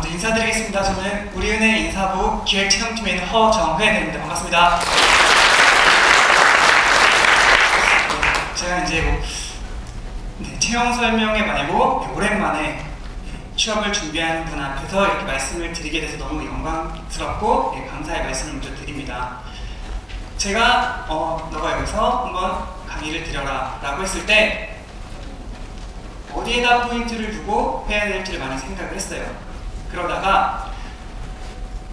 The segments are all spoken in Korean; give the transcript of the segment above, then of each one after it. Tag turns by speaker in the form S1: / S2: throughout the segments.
S1: 먼저 인사드리겠습니다. 저는 우리은행 인사부 기획체험팀에 있는 허정회입니다. 반갑습니다. 제가 이제 채용 설명회 말고 오랜만에 취업을 준비하는 분 앞에서 이렇게 말씀을 드리게 돼서 너무 영광스럽고 감사의 말씀을 먼저 드립니다. 제가 너가 여기서 한번 강의를 드려라 라고 했을 때 어디에다 포인트를 두고 해야 될지를 많이 생각을 했어요. 그러다가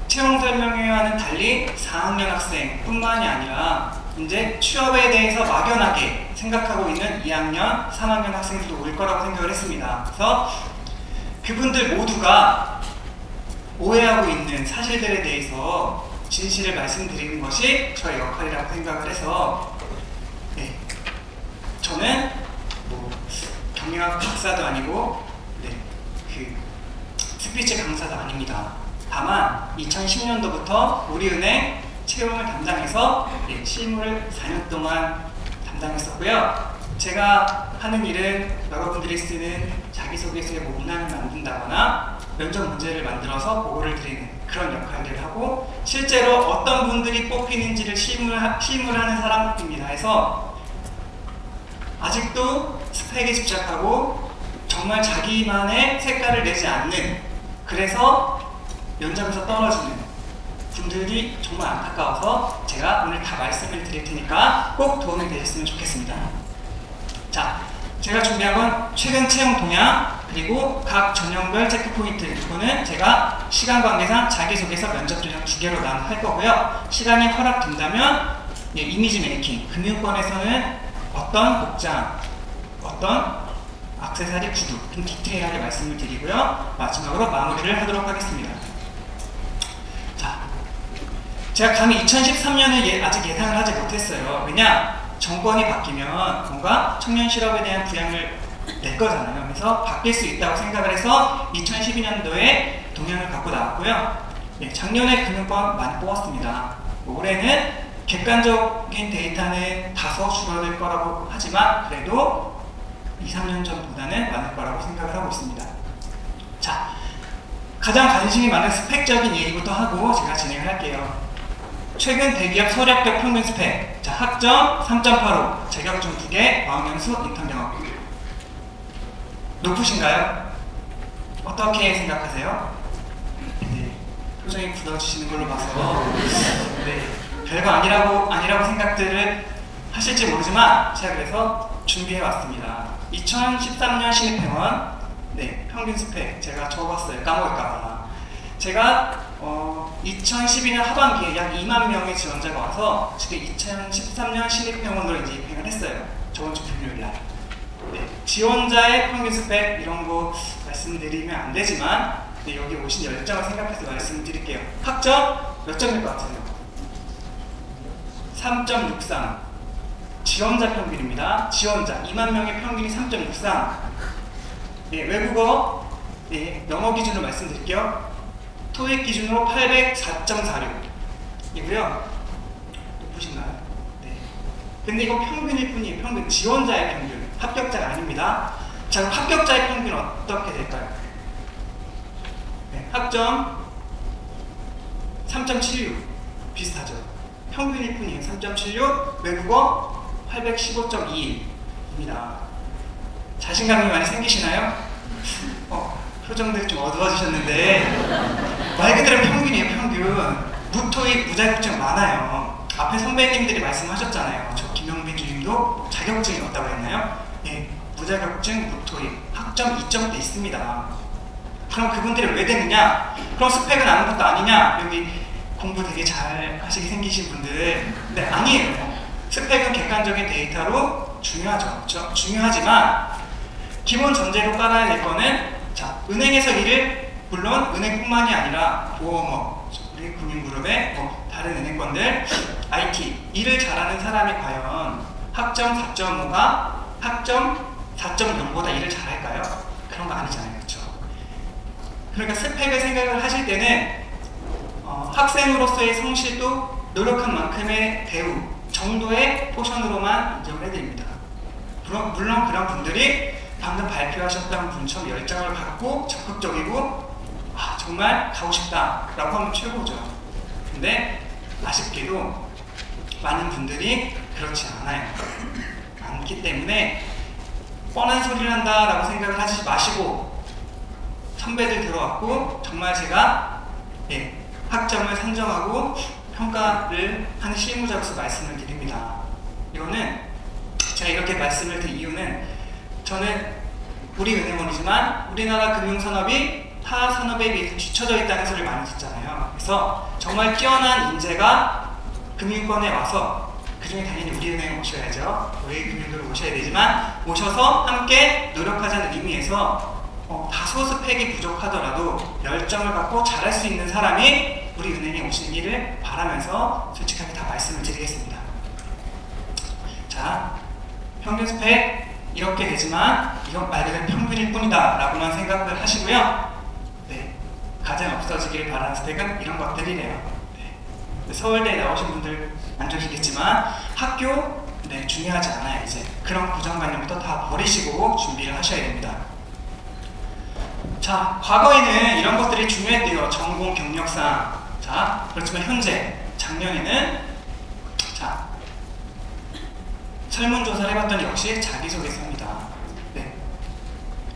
S1: 채용 설명회와는 달리 4학년 학생뿐만이 아니라 이제 취업에 대해서 막연하게 생각하고 있는 2학년, 3학년 학생들도 올 거라고 생각을 했습니다. 그래서 그분들 모두가 오해하고 있는 사실들에 대해서 진실을 말씀드리는 것이 저의 역할이라고 생각을 해서 저는 경영학 박사도 아니고 스피치 강사도 아닙니다. 다만 2010년도부터 우리은행 채용을 담당해서 실무를 4년 동안 담당했었고요. 제가 하는 일은 여러분들이 쓰는 자기소개서의 문항을 만든다거나 면접 문제를 만들어서 보고를 드리는 그런 역할들을 하고, 실제로 어떤 분들이 뽑히는지를 실무하는 사람입니다. 해서 아직도 스펙에 집착하고 정말 자기만의 색깔을 내지 않는, 그래서 면접에서 떨어지는 분들이 정말 안타까워서 제가 오늘 다 말씀을 드릴 테니까 꼭 도움이 되셨으면 좋겠습니다. 자, 제가 준비한 건 최근 채용 동향, 그리고 각 전형별 체크포인트, 이거는 제가 시간 관계상 자기소개서, 면접 전형 2개로 할 거고요. 시간이 허락된다면 이미지 메이킹, 금융권에서는 어떤 복장, 어떤 액세서리, 구두 좀 디테일하게 말씀을 드리고요. 마지막으로 마무리를 하도록 하겠습니다. 자, 제가 감히 2013년을 아직 예상을 하지 못했어요. 왜냐? 정권이 바뀌면 뭔가 청년 실업에 대한 부양을 낼 거잖아요. 그래서 바뀔 수 있다고 생각을 해서 2012년도에 동향을 갖고 나왔고요. 작년에 금융권 많이 뽑았습니다. 올해는 객관적인 데이터는 다소 줄어들 거라고 하지만 그래도 2, 3년 전보다는 많을 거라고 생각을 하고 있습니다. 자, 가장 관심이 많은 스펙적인 얘기부터 하고 제가 진행을 할게요. 최근 대기업 서력별 평균 스펙. 자, 학점 3.85, 자격증 2개, 어학연수, 인턴 경험. 높으신가요? 어떻게 생각하세요? 표정이 굳어지시는 걸로 봐서 별거 아니라고 생각들을 하실지 모르지만 제가 그래서 준비해 왔습니다. 2013년 신입회원 평균 스펙 제가 적어봤어요. 까먹을까봐. 제가 2012년 하반기에 약 2만 명의 지원자가 와서 지금 2013년 신입회원으로 이제 입행을 했어요. 저번 주 금요일날. 지원자의 평균 스펙 이런 거 말씀드리면 안 되지만 여기 오신 열정을 생각해서 말씀드릴게요. 학점 몇 점일 것 같으세요? 3.63. 지원자 평균입니다. 지원자 2만 명의 평균이 3.63. 외국어 영어 기준으로 말씀드릴게요. 토익 기준으로 804.46 이고요. 높으신가요? 근데 이거 평균일 뿐이에요. 평균. 지원자의 평균. 합격자가 아닙니다. 자, 그럼 합격자의 평균은 어떻게 될까요? 학점 3.76 비슷하죠. 평균일 뿐이에요. 3.76. 외국어 815.21입니다. 자신감이 많이 생기시나요? 표정들이 좀 어두워지셨는데 말 그대로 평균이에요. 평균. 무토익, 무자격증 많아요. 앞에 선배님들이 말씀하셨잖아요. 저 김영빈 주임도 자격증이 없다고 했나요? 무자격증, 무토익, 학점 2점대 있습니다. 그럼 그분들이 왜 되느냐? 그럼 스펙은 아무것도 아니냐? 여기 공부 되게 잘 하시게 생기신 분들. 아니에요. 스펙은 객관적인 데이터로 중요하죠. 그렇죠? 중요하지만 기본 전제로 깔아야 될 거는, 자, 은행에서 일을, 물론 은행뿐만이 아니라 보험업, 우리 금융그룹의 다른 은행권들, IT, 일을 잘하는 사람이 과연 학점 4.5가 학점 4.0보다 일을 잘할까요? 그런 거 아니잖아요. 그렇죠? 그러니까 스펙을 생각을 하실 때는 학생으로서의 성실도 노력한 만큼의 대우 정도의 포션으로만 인정을 해드립니다. 물론 그런 분들이 방금 발표하셨던 분처럼 열정을 갖고 적극적이고 정말 가고 싶다라고 하면 최고죠. 근데 아쉽게도 많은 분들이 그렇지 않아요. 않기 때문에 뻔한 소리를 한다라고 생각을 하지 마시고 선배들 들어왔고 정말 제가 학점을 산정하고 평가를 하는 실무자로서 말씀을 드립니다. 이거는 제가 이렇게 말씀을 드린 이유는 저는 우리 은행원이지만 우리나라 금융산업이 타 산업에 비해서 뒤처져 있다는 소리를 많이 듣잖아요. 그래서 정말 뛰어난 인재가 금융권에 와서 그중에 당연히 우리은행을 오셔야죠. 우리 금융들을 오셔야 되지만 오셔서 함께 노력하자는 의미에서 다소 스펙이 부족하더라도 열정을 갖고 잘할 수 있는 사람이 우리 은행에 오시기를 바라면서 솔직하게 다 말씀을 드리겠습니다. 자, 평균 스펙 이렇게 되지만 이건 말 그대로 평균일 뿐이다 라고만 생각을 하시고요. 네, 가장 없어지기를 바라는 스펙은 이런 것들이래요. 네, 서울대에 나오신 분들 안 좋으시겠지만 학교 중요하지 않아요. 이제 그런 고정관념부터 다 버리시고 준비를 하셔야 됩니다. 자, 과거에는 이런 것들이 중요했대요. 전공 경력상. 자, 그렇지만 현재 작년에는 자, 설문조사를 해봤더니 역시 자기소개서입니다. 네.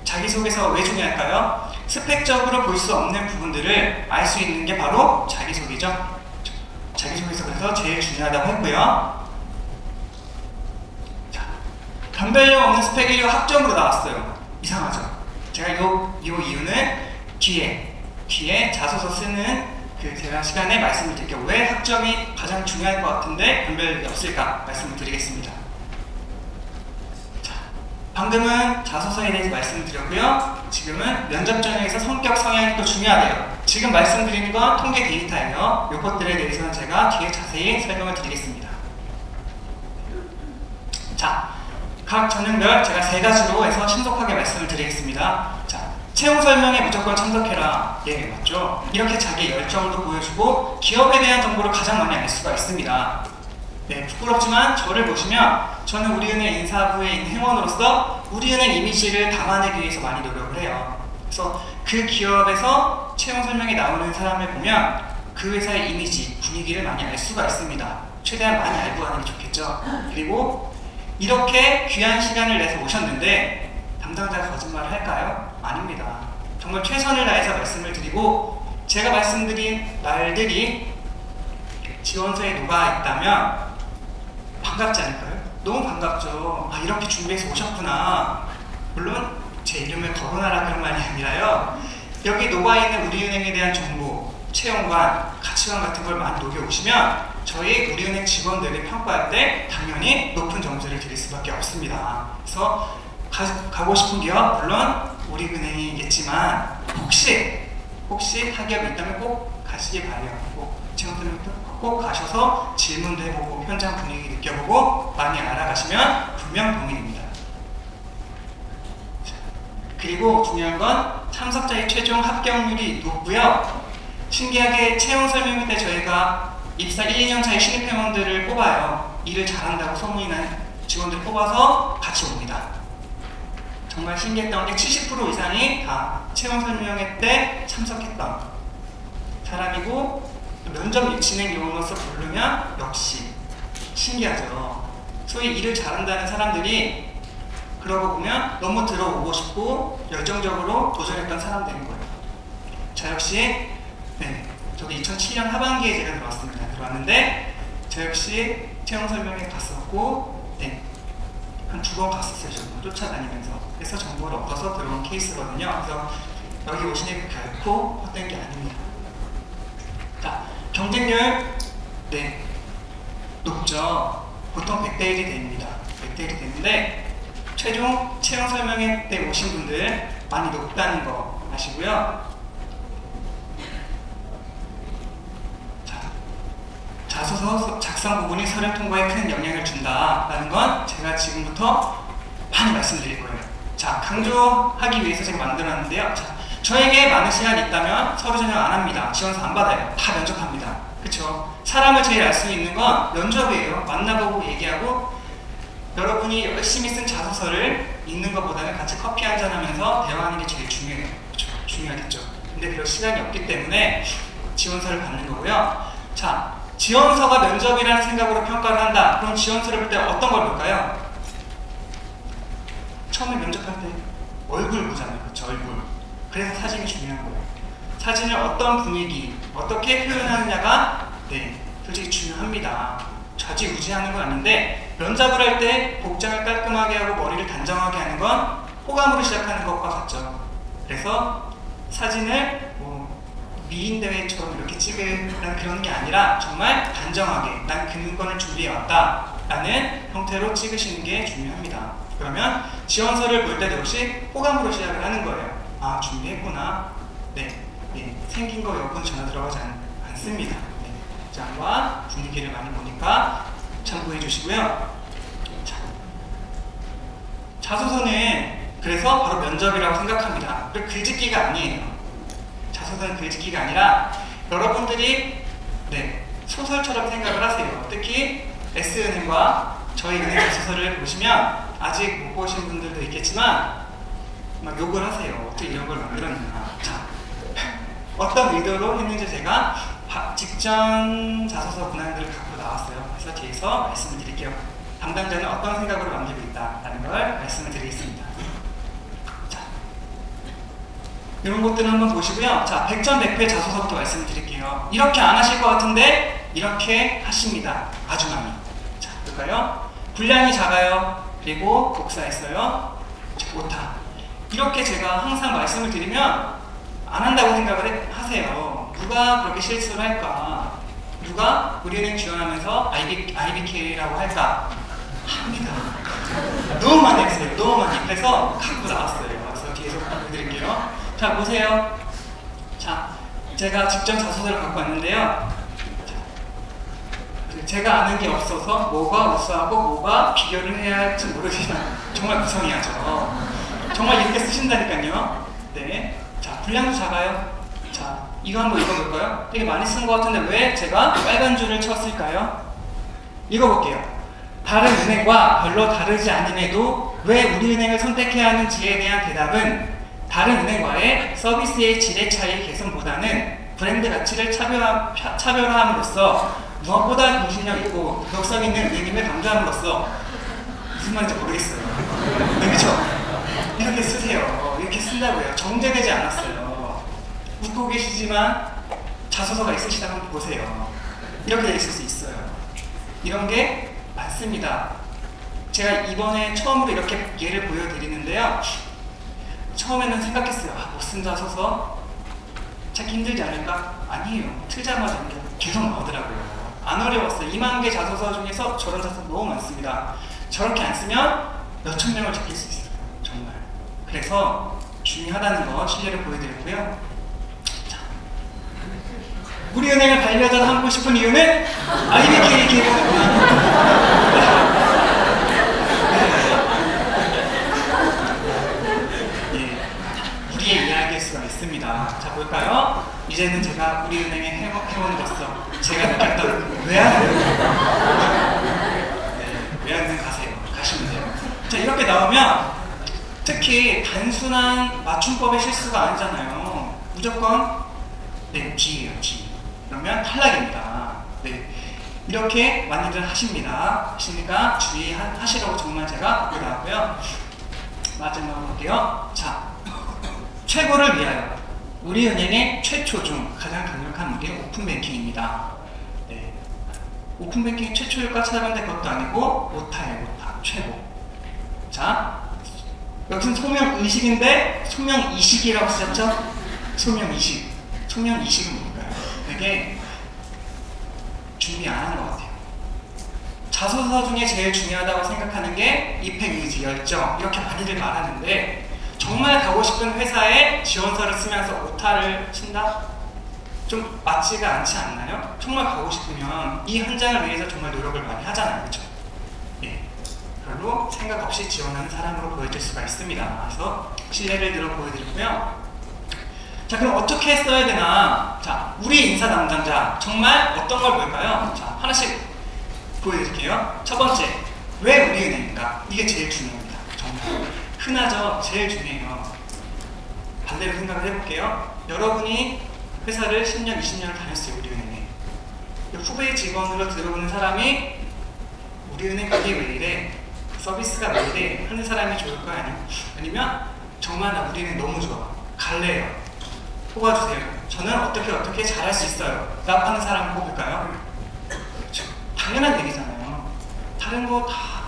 S1: 자기소개서 왜 중요할까요? 스펙적으로 볼 수 없는 부분들을 알 수 있는 게 바로 자기소개죠. 자기소개서 그래서 제일 중요하다고 했고요. 자, 변별력 없는 스펙 1류 학점으로 나왔어요. 이상하죠? 제가 요 이유는 뒤에 자소서 쓰는 제가 시간에 말씀을 드릴게요. 왜 학점이 가장 중요할 것 같은데 변별력이 없을까 말씀을 드리겠습니다. 자, 방금은 자소서에 대해서 말씀을 드렸고요. 지금은 면접 전형에서 성격 성향이 또 중요하대요. 지금 말씀드리는 건 통계 데이터예요. 이것들에 대해서는 제가 뒤에 자세히 설명을 드리겠습니다. 자, 각 전형별 제가 3가지로 해서 신속하게 말씀을 드리겠습니다. 자, 채용 설명에 무조건 참석해라. 예, 맞죠? 이렇게 자기의 열정도 보여주고 기업에 대한 정보를 가장 많이 알 수가 있습니다. 네, 부끄럽지만 저를 보시면 저는 우리은행 인사부에 있는 회원으로서 우리은행 이미지를 담아내기 위해서 많이 노력을 해요. 그래서 그 기업에서 채용 설명에 나오는 사람을 보면 그 회사의 이미지, 분위기를 많이 알 수가 있습니다. 최대한 많이 알고 가는 게 좋겠죠. 그리고 이렇게 귀한 시간을 내서 오셨는데 담당자가 거짓말을 할까요? 아닙니다. 정말 최선을 다해서 말씀을 드리고 제가 말씀드린 말들이 지원서에 녹아있다면 반갑지 않을까요? 너무 반갑죠. 아, 이렇게 준비해서 오셨구나. 물론 제 이름을 거론하라 그런 말이 아니라요. 여기 녹아있는 우리은행에 대한 정보, 채용관, 가치관 같은 걸 많이 녹여오시면 저희 우리은행 직원들이 평가할 때 당연히 높은 점수를 드릴 수밖에 없습니다. 그래서 가고 싶은 기업, 물론 우리은행이겠지만 혹시 타기업이 있다면 꼭 가시기 바래요. 꼭 채용들부터 꼭 가셔서 질문도 해보고 현장 분위기 느껴보고 많이 알아가시면 분명 도움입니다. 그리고 중요한 건 참석자의 최종 합격률이 높고요. 신기하게 채용 설명회 때 저희가 입사 1, 2년 차의 신입회원들을 뽑아요. 일을 잘한다고 소문이 난 직원들 뽑아서 같이 옵니다. 정말 신기했던 게 70% 이상이 다 채용 설명회 때 참석했던 사람이고 면접 진행 요원으로서 부르면 역시 신기하죠. 소위 일을 잘한다는 사람들이 그러고 보면 너무 들어오고 싶고 열정적으로 도전했던 사람들인 거예요. 저 역시 저도 2007년 하반기에 제가 들어왔는데 저 역시 채용 설명회 갔었고 한 2번 갔었어요. 저도 쫓아다니면서. 그래서 정보를 얻어서 들어온 케이스거든요. 그래서 여기 오시는 게 결코 헛된 게 아닙니다. 자, 경쟁률 높죠. 보통 100대 1이 됩니다. 100대 1이 되는데 최종 채용 설명회 때 오신 분들 많이 높다는 거 아시고요. 자소서 작성 부분이 서류 통과에 큰 영향을 준다라는 건 제가 지금부터 많이 말씀드릴 거예요. 자, 강조하기 위해서 제가 만들었는데요. 자, 저에게 많은 시간이 있다면 서류 전형 안 합니다. 지원서 안 받아요. 다 면접합니다. 그쵸? 사람을 제일 알 수 있는 건 면접이에요. 만나보고 얘기하고 여러분이 열심히 쓴 자소서를 읽는 것보다는 같이 커피 한잔 하면서 대화하는 게 제일 중요해요. 그쵸? 중요하겠죠? 근데 그럴 시간이 없기 때문에 지원서를 받는 거고요. 자, 지원서가 면접이라는 생각으로 평가를 한다. 그럼 지원서를 볼 때 어떤 걸 볼까요? 처음에 면접할 때 얼굴 보잖아요. 그렇죠? 얼굴. 그래서 사진이 중요한 거예요. 사진을 어떤 분위기, 어떻게 표현하느냐가 솔직히 중요합니다. 좌지우지하는 건 아닌데 면접을 할 때 복장을 깔끔하게 하고 머리를 단정하게 하는 건 호감으로 시작하는 것과 같죠. 그래서 사진을 미인 대회처럼 이렇게 찍으라는 그런 게 아니라 정말 단정하게 난 그 문건을 준비해 왔다 라는 형태로 찍으시는 게 중요합니다. 그러면 지원서를 볼 때도 역시 호감으로 시작을 하는 거예요. 아, 준비했구나. 생긴 거 여부는 전혀 들어가지 않습니다. 복장과 분위기를 많이 보니까 참고해 주시고요. 자소서는 그래서 바로 면접이라고 생각합니다. 글짓기가 아니에요. 자소서는 글짓기가 아니라 여러분들이 소설처럼 생각을 하세요. 특히 S은행과 저희 은행 자소서를 보시면 아직 못 보신 분들도 있겠지만 막 욕을 하세요. 어떻게 이런 걸 만들었나. 자, 어떤 의도로 했는지 제가 직전 자소서 문항들을 갖고 나왔어요. 그래서 뒤에서 말씀을 드릴게요. 담당자는 어떤 생각으로 만들고 있다라는 걸 말씀을 드리겠습니다. 자, 이런 것들을 한번 보시고요. 자, 100점 100회 자소서부터 말씀을 드릴게요. 이렇게 안 하실 것 같은데 이렇게 하십니다. 아주 많이. 자, 볼까요? 분량이 작아요. 그리고 복사했어요. 오타. 이렇게 제가 항상 말씀을 드리면 안 한다고 생각을 하세요. 누가 그렇게 실수를 할까? 누가 우리은행 지원하면서 IBK라고 할까? 합니다. 너무 많이 했어요. 너무 많이. 그래서 갖고 나왔어요. 그래서 뒤에서 보여드릴게요. 자, 보세요. 자, 제가 직접 자소서를 갖고 왔는데요. 제가 아는 게 없어서 뭐가 우수하고 뭐가 비교를 해야 할지 모르지만 정말 구성이하죠. 정말 이렇게 쓰신다니까요. 자, 분량도 작아요. 자, 이거 한번 읽어볼까요? 되게 많이 쓴 것 같은데 왜 제가 빨간 줄을 쳤을까요? 읽어볼게요. 다른 은행과 별로 다르지 않음에도 왜 우리 은행을 선택해야 하는지에 대한 대답은 다른 은행과의 서비스의 질의 차이 개선보다는 브랜드 가치를 차별화함으로써 무엇보다 공신력 있고 도덕성 있는 은행임을 강조함으로써 무슨 말인지 모르겠어요. 그렇죠? 이렇게 쓰세요. 이렇게 쓴다고요. 정제되지 않았어요. 웃고 계시지만 자소서가 있으시다면 한번 보세요. 이렇게 돼 있을 수 있어요. 이런 게 많습니다. 제가 이번에 처음으로 이렇게 예를 보여드리는데요. 처음에는 생각했어요. 못 쓴 자소서 찾기 힘들지 않을까? 아니에요. 틀자마자 계속 나오더라고요. 안 어려웠어요. 2만 개 자소서 중에서 저런 자소서 너무 많습니다. 저렇게 안 쓰면 몇천 명을 찾길 수 있어요. 정말. 그래서 중요하다는 거 실례를 보여드렸고요. 자, 우리 은행을 반려자로 하고 싶은 이유는 IBK 개발입니다. 우리의 이야기일 수가 있습니다. 자, 볼까요? 이제는 제가 우리 은행의 회원으로서 제가 느꼈던 외환은행 외환은행 가시면 돼요. 자, 이렇게 나오면 특히 단순한 맞춤법의 실수가 아니잖아요. 무조건 D예요, D. 그러면 탈락입니다. 이렇게 많이들 하십니다. 하시니까 주의하시라고 정말 제가 갖고 나왔고요. 마지막으로 볼게요. 자, 최고를 위하여 우리은행의 최초 중 가장 강력한 무기 오픈뱅킹입니다. 오픈뱅킹 최초일까 찾아봤는데 그것도 아니고 오타예요. 오타. 최고. 자, 여기는 소명의식인데 소명이식이라고 쓰셨죠? 소명이식. 소명이식은 뭘까요? 되게 준비 안 한 것 같아요. 자소서 중에 제일 중요하다고 생각하는 게 입행의지, 열정 이렇게 많이들 말하는데 정말 가고 싶은 회사에 지원서를 쓰면서 오타를 친다? 좀 맞지가 않지 않나요? 정말 가고 싶으면 이 현장을 위해서 정말 노력을 많이 하잖아요. 그렇죠? 별로 생각 없이 지원하는 사람으로 보여질 수가 있습니다. 그래서 실례를 들어 보여드리고요. 자, 그럼 어떻게 써야 되나? 자, 우리 인사 담당자 정말 어떤 걸 볼까요? 자, 하나씩 보여드릴게요. 첫 번째, 왜 우리은행인가? 이게 제일 중요합니다. 정말 흔하죠? 제일 중요해요. 반대로 생각을 해볼게요. 여러분이 회사를 10년, 20년을 다녔어요. 우리은행에. 후배 직원으로 들어오는 사람이 우리은행 그게 왜 이래? 서비스가 왜 이래? 하는 사람이 좋을까요? 아니면 정말 나 우리은행 너무 좋아. 갈래요. 뽑아주세요. 저는 어떻게 잘할 수 있어요. 라고 하는 사람을 뽑을까요? 당연한 얘기잖아요. 다른 거보다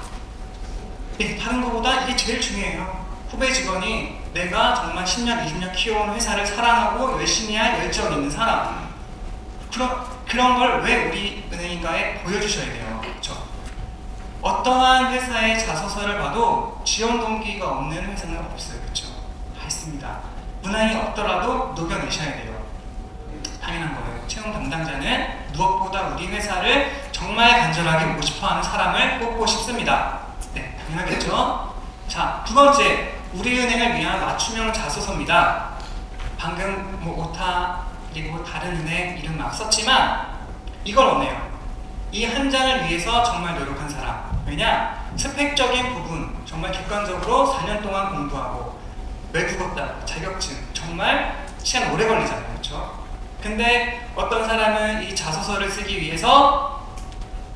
S1: 이게 제일 중요해요. 후배 직원이 내가 정말 10년, 20년 키워온 회사를 사랑하고 열심히 할 열정 있는 사람. 그런 걸 왜 우리 은행인가에 보여주셔야 돼요. 그렇죠? 어떠한 회사의 자소서를 봐도 지원 동기가 없는 회사는 없어요. 그렇죠? 다 있습니다. 문항이 없더라도 녹여내셔야 돼요. 당연한 거예요. 채용 담당자는 무엇보다 우리 회사를 정말 간절하게 오고 싶어하는 사람을 뽑고 싶습니다. 네, 당연하겠죠? 자, 두 번째, 우리은행을 위한 맞춤형 자소서입니다. 방금 오타 그리고 다른 은행 이름 막 썼지만 이걸 원해요. 이 한 장을 위해서 정말 노력한 사람. 왜냐? 스펙적인 부분 정말 객관적으로 4년 동안 공부하고 외국어 따고 자격증 정말 시간 오래 걸리잖아요. 그렇죠? 근데 어떤 사람은 이 자소서를 쓰기 위해서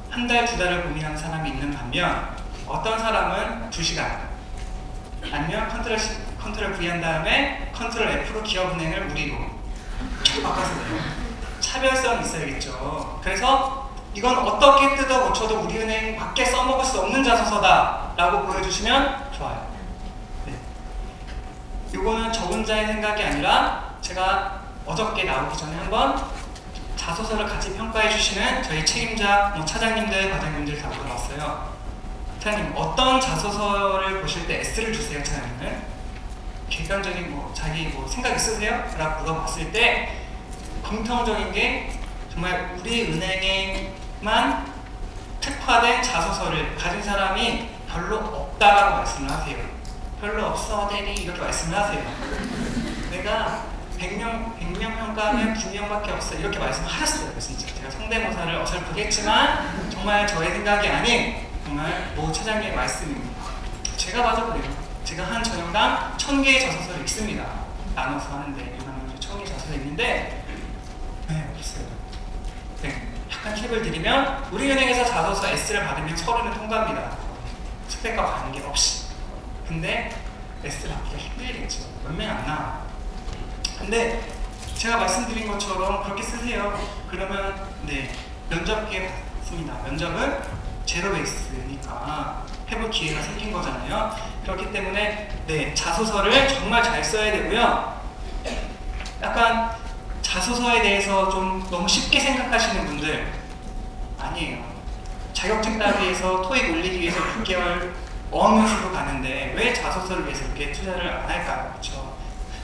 S1: 한 달, 두 달을 고민하는 사람이 있는 반면 어떤 사람은 2시간 아니면 컨트롤 V 한 다음에 컨트롤 F로 기업은행을 무리로 바꿔서 내요. 차별성이 있어야겠죠. 그래서 이건 어떻게 뜯어 고쳐도 우리은행 밖에 써먹을 수 없는 자소서다 라고 보여주시면 좋아요. 네. 이거는 저 혼자의 생각이 아니라 제가 어저께 나오기 전에 한번 자소서를 같이 평가해 주시는 저희 책임자, 차장님들, 과장님들 다 물어봤어요. 차장님, 어떤 자소서를 보실 때 S를 주세요, 차장님은? 객관적인 자기 생각 있으세요? 라고 물어봤을 때 공통적인 게 정말 우리 은행에만 특화된 자소서를 가진 사람이 별로 없다라고 말씀을 하세요. 별로 없어, 대리 이렇게 말씀을 하세요. 내가 100명 평가하면 2명밖에 없어 이렇게 말씀하셨어요. 진짜 제가 성대모사를 어설프게 했지만 정말 저의 생각이 아닌 정말 모 차장님의 말씀입니다. 제가 봐도 그래요. 제가 한 전형당 1000개의 자소서를 읽습니다. 나눠서 하는데 일반적으로 1000개의 자소서 읽는데 네, 없어요. 네, 약간 팁을 드리면 우리은행에서 자소서 S를 받으면 서류는 통과합니다. 스펙과 관계없이. 근데 S를 받기가 힘들겠죠. 몇 명 안 나와요. 근데 제가 말씀드린 것처럼 그렇게 쓰세요. 그러면 네, 면접 기회 받습니다. 면접은 제로 베이스니까 해볼 기회가 생긴 거잖아요. 그렇기 때문에 네, 자소서를 정말 잘 써야 되고요. 약간 자소서에 대해서 좀 너무 쉽게 생각하시는 분들 아니에요. 자격증 따기 위해서 토익 올리기 위해서 6개월 어학연수로 가는데 왜 자소서를 위해서 이렇게 투자를 안 할까요? 그렇죠?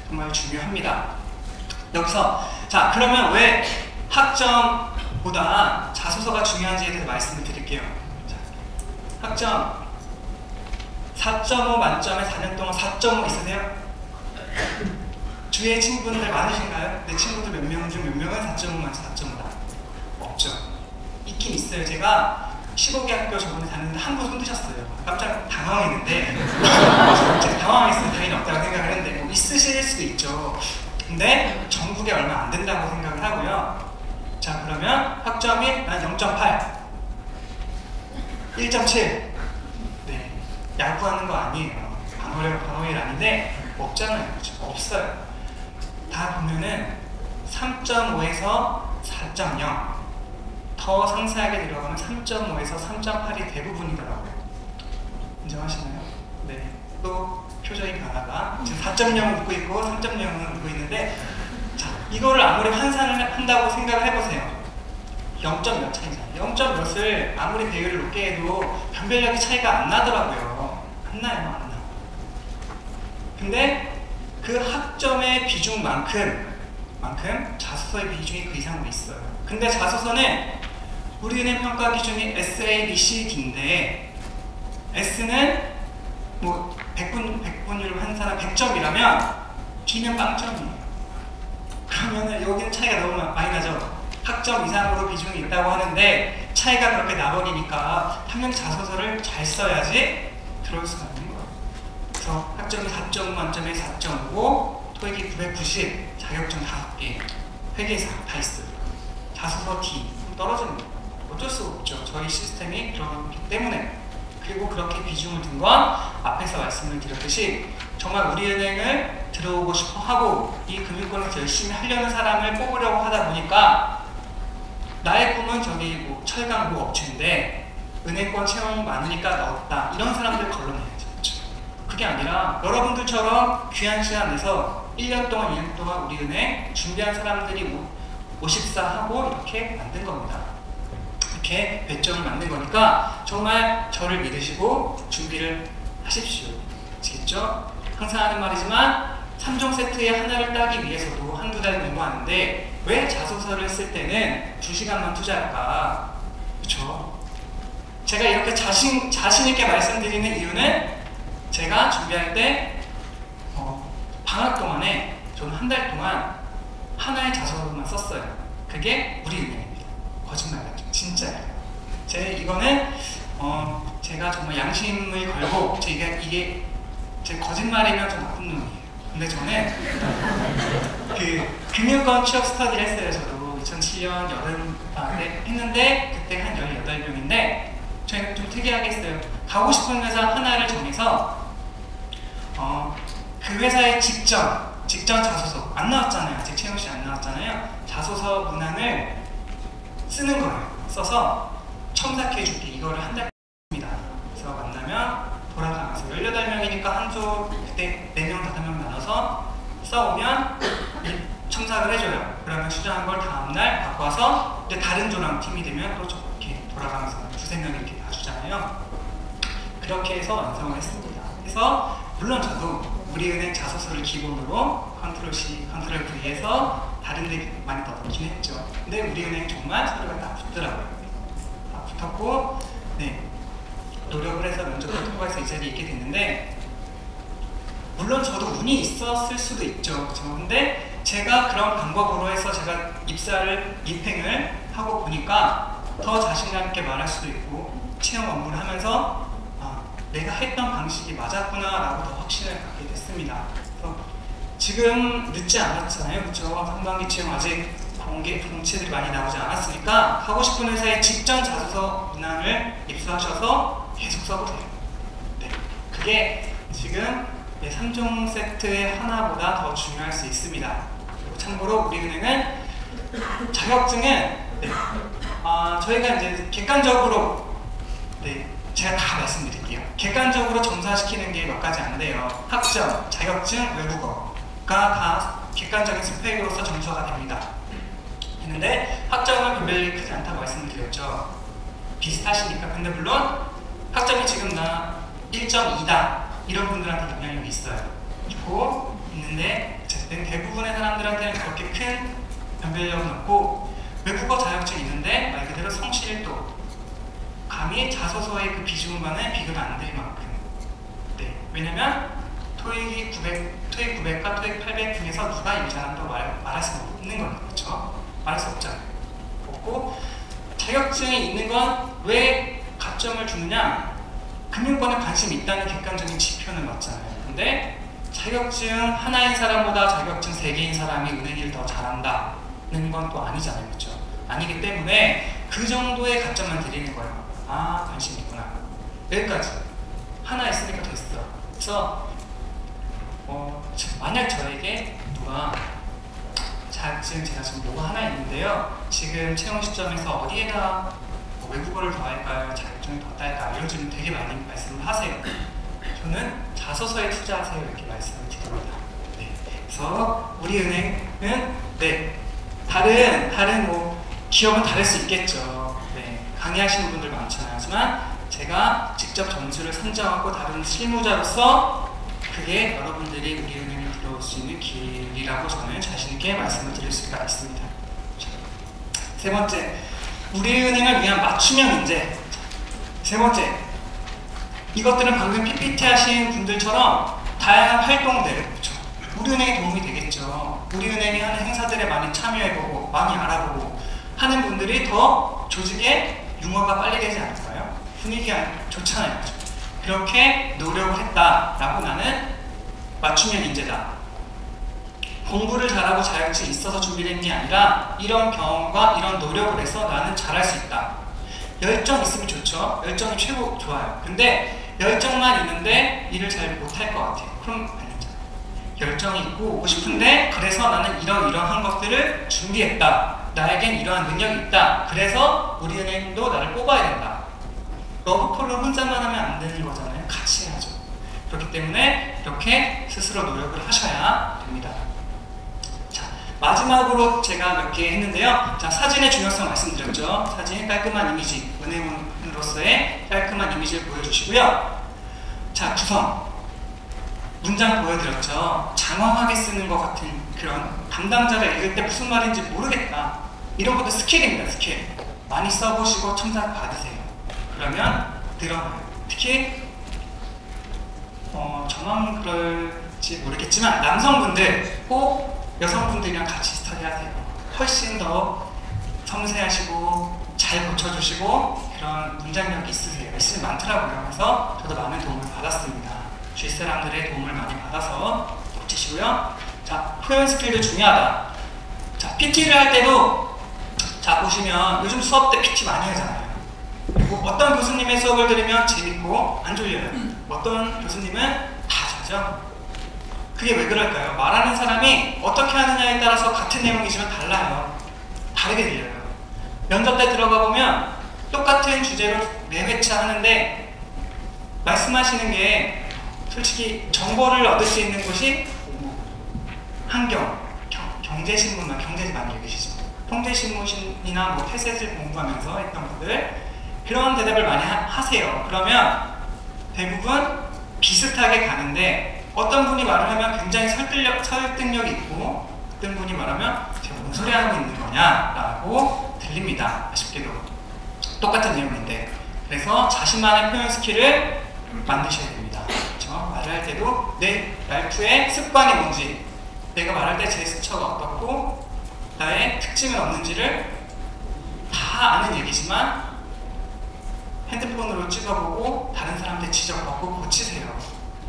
S1: 정말 중요합니다. 여기서 자, 그러면 왜 학점보다 자소서가 중요한지에 대해서 말씀을 드릴게요. 자, 학점 4.5 만점에 4년 동안 4.5 있으세요? 주위에 친구분들 많으신가요? 내 친구들 몇 명 중 몇 명은 4.5 만점 4.5다? 없죠. 있긴 있어요. 제가 15개 학교 저번에 다녔는데 한 분 손드셨어요. 깜짝 당황했는데 제가 당황했으면 당연히 없다고 생각을 했는데 있으실 수도 있죠. 근데 전국에 얼마 안 된다고 생각을 하고요. 자, 그러면 학점이 난 0.8 1.7 네, 야구하는 거 아니에요. 방어일 아닌데 없잖아요. 그렇죠? 없어요. 다 보면은 3.5에서 4.0 더 상세하게 들어가면 3.5에서 3.8이 대부분이더라고요. 인정하시나요? 네. 또 표정이 변화가 지금 4.0을 웃고 있고 3.0은 웃고 있는데 자, 이거를 아무리 환산을 한다고 생각을 해보세요. 0. 몇 차이잖아요. 0. 몇을 아무리 배율을 높게 해도 변별력의 차이가 안 나더라고요. 안 나요, 안 나. 근데 그 학점의 비중만큼 자소서의 비중이 그 이상으로 있어요. 근데 자소서는 우리은행 평가 기준이 SA, BC, D인데 S는 100분율로 한 사람 100점이라면 D는 빵점이에요. 그러면은 여기는 차이가 너무 많이 나죠. 학점 이상으로 비중이 있다고 하는데 차이가 그렇게 나버리니까 당연히 자소서를 잘 써야지 들어올 수가 있는 거예요. 그래서 학점이 4.5 만점에 4.5고 토익이 990, 자격증 5개, 회계사 다 있어요. 자소서 D 떨어지는 거 어쩔 수 없죠. 저희 시스템이 그렇기 때문에. 그리고 그렇게 비중을 둔 건 앞에서 말씀을 드렸듯이 정말 우리은행을 들어오고 싶어 하고 이 금융권에서 열심히 하려는 사람을 뽑으려고 하다 보니까 나의 꿈은 저기 뭐 철강 뭐 업체인데 은행권 채용 많으니까 넣었다 이런 사람들 걸러내야죠. 그렇죠? 그게 아니라 여러분들처럼 귀한 시간 내서 1년 동안 2년 동안 우리 은행 준비한 사람들이 54하고 이렇게 만든 겁니다. 이렇게 배점을 만든 거니까 정말 저를 믿으시고 준비를 하십시오. 아시겠죠? 항상 하는 말이지만 3종 세트의 하나를 따기 위해서도 한두 달 공부하는데 왜 자소서를 쓸 때는 2시간만 투자할까? 그렇죠? 제가 이렇게 자신 있게 말씀드리는 이유는 제가 준비할 때 방학 동안에 저는 한 달 동안 하나의 자소서만 썼어요. 그게 우리 은행입니다. 거짓말 같죠? 진짜예요. 이거는 제가 정말 양심을 걸고 이게 제 거짓말이면 좀 나쁜 놈이에요. 근데 저는 그 금융권 취업 스터디를 했어요. 저도 2007년 여름방학에 했는데 그때 한 18명인데 저희는 좀 특이하게 했어요. 가고 싶은 회사 하나를 정해서 그 회사의 직전 자소서 안 나왔잖아요. 아직 채용시 안 나왔잖아요. 자소서 문항을 쓰는 거예요. 써서 첨삭해줄게. 이거를 한 달 합니다. 그래서 만나면 돌아가면서 18명이니까 한 조 그때 4명, 5명 나눠서 써오면 첨삭을 해줘요. 그러면 수정한 걸 다음날 갖고 와서 이제 다른 조랑 팀이 되면 또 이렇게 돌아가면서 2~3명 이렇게 놔주잖아요. 그렇게 해서 완성을 했습니다. 그래서 물론 저도 우리은행 자소서를 기본으로 컨트롤-C, 컨트롤-V에서 다른 데 많이 더 넣긴 했죠. 근데 우리은행 정말 서류가 다 붙더라고요. 다 붙었고 네, 노력을 해서 면접을 통과해서 이 자리에 있게 됐는데 물론 저도 운이 있었을 수도 있죠. 그렇죠? 근데 제가 그런 방법으로 해서 제가 입행을 하고 보니까 더 자신감 있게 말할 수도 있고 채용 업무를 하면서 내가 했던 방식이 맞았구나 라고 더 확신을 갖게 됐습니다. 그래서 지금 늦지 않았잖아요. 그렇죠? 상반기 채용 아직 공채들이 많이 나오지 않았으니까 가고 싶은 회사에 직전 자소서 문항을 입수하셔서 계속 써보세요. 네, 그게 지금 3종 세트의 하나보다 더 중요할 수 있습니다. 그리고 참고로 우리은행은 자격증은 저희가 이제 객관적으로 제가 다 말씀드릴게요. 객관적으로 점수시키는 게 몇 가지 안 돼요. 학점, 자격증, 외국어가 다 객관적인 스펙으로서 점수가 됩니다. 했는데 학점은 별별이 크지 않다고 말씀드렸죠. 비슷하시니까. 근데 물론 학점이 지금 나 1.2다 이런 분들한테 영향력이 있는데 어쨌든 대부분의 사람들한테는 그렇게 큰 변별력은 없고 외국어 자격증이 있는데 말 그대로 성실도 감히 자소서의 그 비중만은 비교가 안 될 만큼 왜냐면 토익 900과 토익 800 중에서 누가 이 잘한다고 말할 수 없는 거예요. 그렇죠? 말할 수 없잖아요. 없고 자격증이 있는 건 왜 가점을 주느냐? 금융권에 관심이 있다는 객관적인 지표는 맞잖아요. 근데 자격증 하나인 사람보다 자격증 3개인 사람이 은행 일을 더 잘한다는 건 또 아니잖아요. 그렇죠? 아니기 때문에 그 정도의 가점만 드리는 거예요. 관심 있구나. 여기까지. 하나 있으니까 됐어. 그래서 만약 저에게 누가 자격증 제가 지금 뭐가 하나 있는데요. 지금 채용 시점에서 어디에다 외국어를 더 할까요? 자격증을 더 딸까? 알려주면 되게 많이 말씀을 하세요. 저는 자소서에 투자하세요. 이렇게 말씀을 드립니다. 그래서 우리 은행은 다른 기업은 다를 수 있겠죠. 강의하시는 분들 많잖아요. 하지만 제가 직접 점수를 선정하고 다루는 실무자로서 그게 여러분들이 우리 은행에 들어올 수 있는 길이라고 저는 자신있게 말씀을 드릴 수가 있습니다. 세 번째, 우리 은행을 위한 맞춤형 인재. 세 번째, 이것들은 방금 PPT 하신 분들처럼 다양한 활동들, 그렇죠? 우리 은행에 도움이 되겠죠. 우리 은행이 하는 행사들에 많이 참여해보고 많이 알아보고 하는 분들이 더 조직에 융화가 빨리 되지 않을까요? 분위기가 좋잖아요. 그렇죠? 그렇게 노력을 했다라고 나는 맞춤형 인재다. 공부를 잘하고 자격증이 있어서 준비된 게 아니라 이런 경험과 이런 노력을 해서 나는 잘할 수 있다. 열정 있으면 좋죠. 열정이 최고 좋아요. 근데 열정만 있는데 일을 잘 못할 것 같아요. 그럼 아니죠. 열정이 있고 오고 싶은데 그래서 나는 이러한 것들을 준비했다. 나에겐 이러한 능력이 있다. 그래서 우리 은행도 나를 뽑아야 된다. 러브콜을 혼자만 하면 안 되는 거잖아요. 같이 해야죠. 그렇기 때문에 이렇게 스스로 노력을 하셔야 됩니다. 자, 마지막으로 제가 몇 개 했는데요. 자, 사진의 중요성 말씀드렸죠. 사진, 깔끔한 이미지, 은행원으로서의 깔끔한 이미지를 보여주시고요. 자, 구성. 문장 보여드렸죠. 장황하게 쓰는 것 같은 그런 담당자가 읽을 때 무슨 말인지 모르겠다. 이런 것도 스킬입니다. 스킬. 많이 써보시고 첨삭 받으세요. 그러면 늘어나요. 특히 저만 그럴지 모르겠지만 남성분들 꼭 여성분들이랑 같이 스터디하세요. 훨씬 더 섬세하시고 잘 고쳐주시고 그런 문장력이 있으세요. 많더라고요. 그래서 저도 많은 도움을 받았습니다. 주위 사람들의 도움을 많이 받아서 고치시고요. 자, 표현 스킬도 중요하다. 자, PT를 할 때도 자, 보시면 요즘 수업 때 PT 많이 하잖아요. 그리고 어떤 교수님의 수업을 들으면 재밌고 안 졸려요. 어떤 교수님은 다 자죠. 그게 왜 그럴까요? 말하는 사람이 어떻게 하느냐에 따라서 같은 내용이지만 달라요. 다르게 들려요. 면접 때 들어가 보면 똑같은 주제로 4회차 하는데 말씀하시는 게 솔직히 정보를 얻을 수 있는 곳이 환경, 경제신문만, 경제지 많이 읽으시죠. 통제신문이나 뭐 태셋을 공부하면서 했던 분들 그런 대답을 많이 하세요. 그러면 대부분 비슷하게 가는데 어떤 분이 말을 하면 굉장히 설득력이 있고 어떤 분이 말하면 제가 무슨 소리 하고 있는 거냐 라고 들립니다. 아쉽게도 똑같은 내용인데 그래서 자신만의 표현 스킬을 만드셔야 됩니다. 그렇죠? 말을 할 때도 내 라이프의 습관이 뭔지 내가 말할 때 제스처가 어떻고 나의 특징은 없는지를 다 아는 얘기지만 핸드폰으로 찍어보고 다른 사람한테 지적받고 고치세요.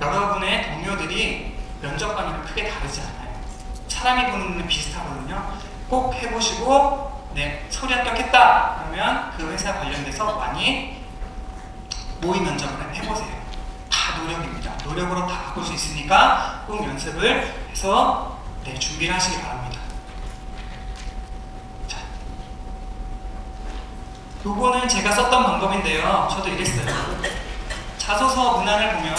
S1: 여러분의 동료들이 면접관이랑 크게 다르지 않아요. 사람이 보는 눈은 비슷하거든요. 꼭 해보시고 네, 서류 합격했다! 그러면 그 회사 관련돼서 많이 모의 면접을 해보세요. 다 노력입니다. 노력으로 다 바꿀 수 있으니까 꼭 연습을 해서 네, 준비를 하시기 바랍니다. 자, 요거는 제가 썼던 방법인데요. 저도 이랬어요. 자소서 문안을 보면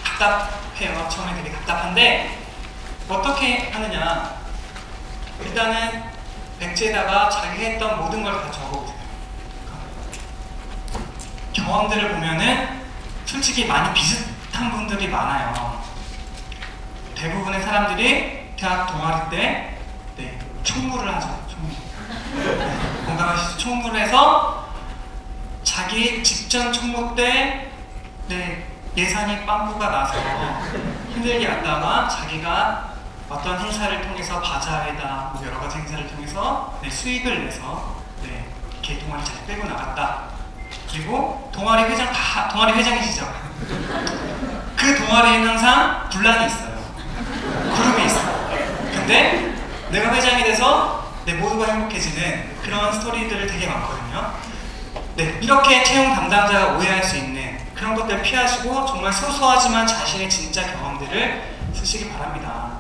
S1: 답답해요. 처음에 되게 답답한데 어떻게 하느냐. 일단은 백지에다가 자기 했던 모든 걸 다 적어보세요. 경험들을 보면은 솔직히 많이 비슷한 분들이 많아요. 대부분의 사람들이 대학 동아리 때 네, 총무를 하죠. 네, 공감하시죠? 총무를 해서 자기 직전 총무 때 네, 예산이 빵꾸가 나서 힘들게 하다가 자기가 어떤 행사를 통해서 바자회다 뭐 여러 가지 행사를 통해서 네, 수익을 내서 네, 이렇게 동아리 잘 끌고 나갔다. 그리고 동아리 회장 다 동아리 회장이시죠? 그 동아리에는 항상 분란이 있어요. 그룹이 있어요. 근데 내가 회장이 돼서 내 모두가 행복해지는 그런 스토리들을 되게 많거든요. 네, 이렇게 채용 담당자가 오해할 수 있는 그런 것들 피하시고 정말 소소하지만 자신의 진짜 경험들을 쓰시기 바랍니다.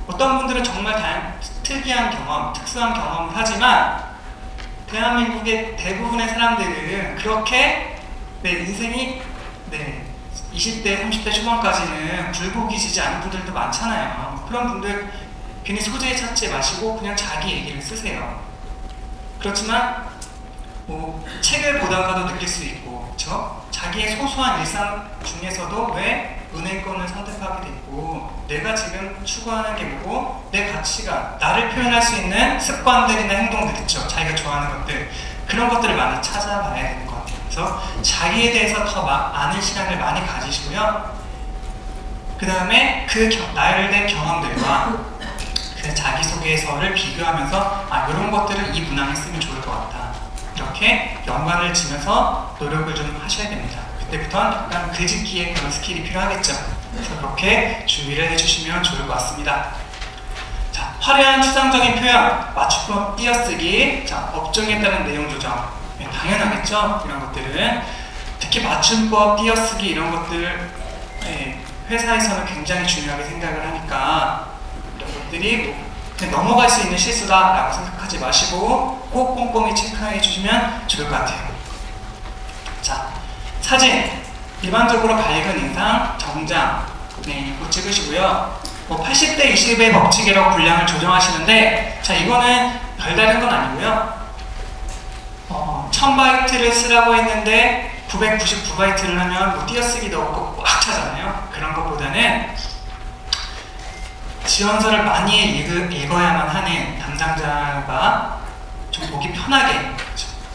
S1: 어떤 분들은 정말 특이한 경험, 특수한 경험을 하지만 대한민국의 대부분의 사람들은 그렇게 네, 인생이 네, 20대, 30대 초반까지는 불고기지지 않은 분들도 많잖아요. 그런 분들 괜히 소재 찾지 마시고 그냥 자기 얘기를 쓰세요. 그렇지만 뭐 책을 보다가도 느낄 수 있고 그렇죠? 자기의 소소한 일상 중에서도 왜 은행권을 선택하게 됐고 내가 지금 추구하는 게 뭐고 내 가치가 나를 표현할 수 있는 습관들이나 행동들 있죠. 자기가 좋아하는 것들 그런 것들을 많이 찾아봐야 되는 것 같아요. 그래서 자기에 대해서 더 아는 시간을 많이 가지시고요. 그 다음에 그 나를 된 경험들과 그 자기소개서를 비교하면서 아 이런 것들은 이 문항에 쓰면 좋을 것 같다. 이렇게 연관을 지면서 노력을 좀 하셔야 됩니다. 그때부터는 약간 글짓기의 그런 스킬이 필요하겠죠. 그래서 그렇게 준비를 해주시면 좋을 것 같습니다. 화려한 추상적인 표현, 맞춤법 띄어쓰기, 자, 업종에 따른 내용 조정. 네, 당연하겠죠? 이런 것들은. 특히 맞춤법 띄어쓰기 이런 것들 회사에서는 굉장히 중요하게 생각을 하니까 이런 것들이 뭐 그냥 넘어갈 수 있는 실수다라고 생각하지 마시고 꼭 꼼꼼히 체크해 주시면 좋을 것 같아요. 자, 사진. 일반적으로 밝은 인상, 정장. 네, 이거 찍으시고요. 뭐 80대 20의 법칙으로 분량을 조정하시는데, 자, 이거는 별다른 건 아니고요. 1000바이트를 쓰라고 했는데 999바이트를 하면 뭐 띄어쓰기도 없고 꽉 차잖아요. 그런 것보다는 지원서를 많이 읽어야만 하는 담당자가 좀 보기 편하게,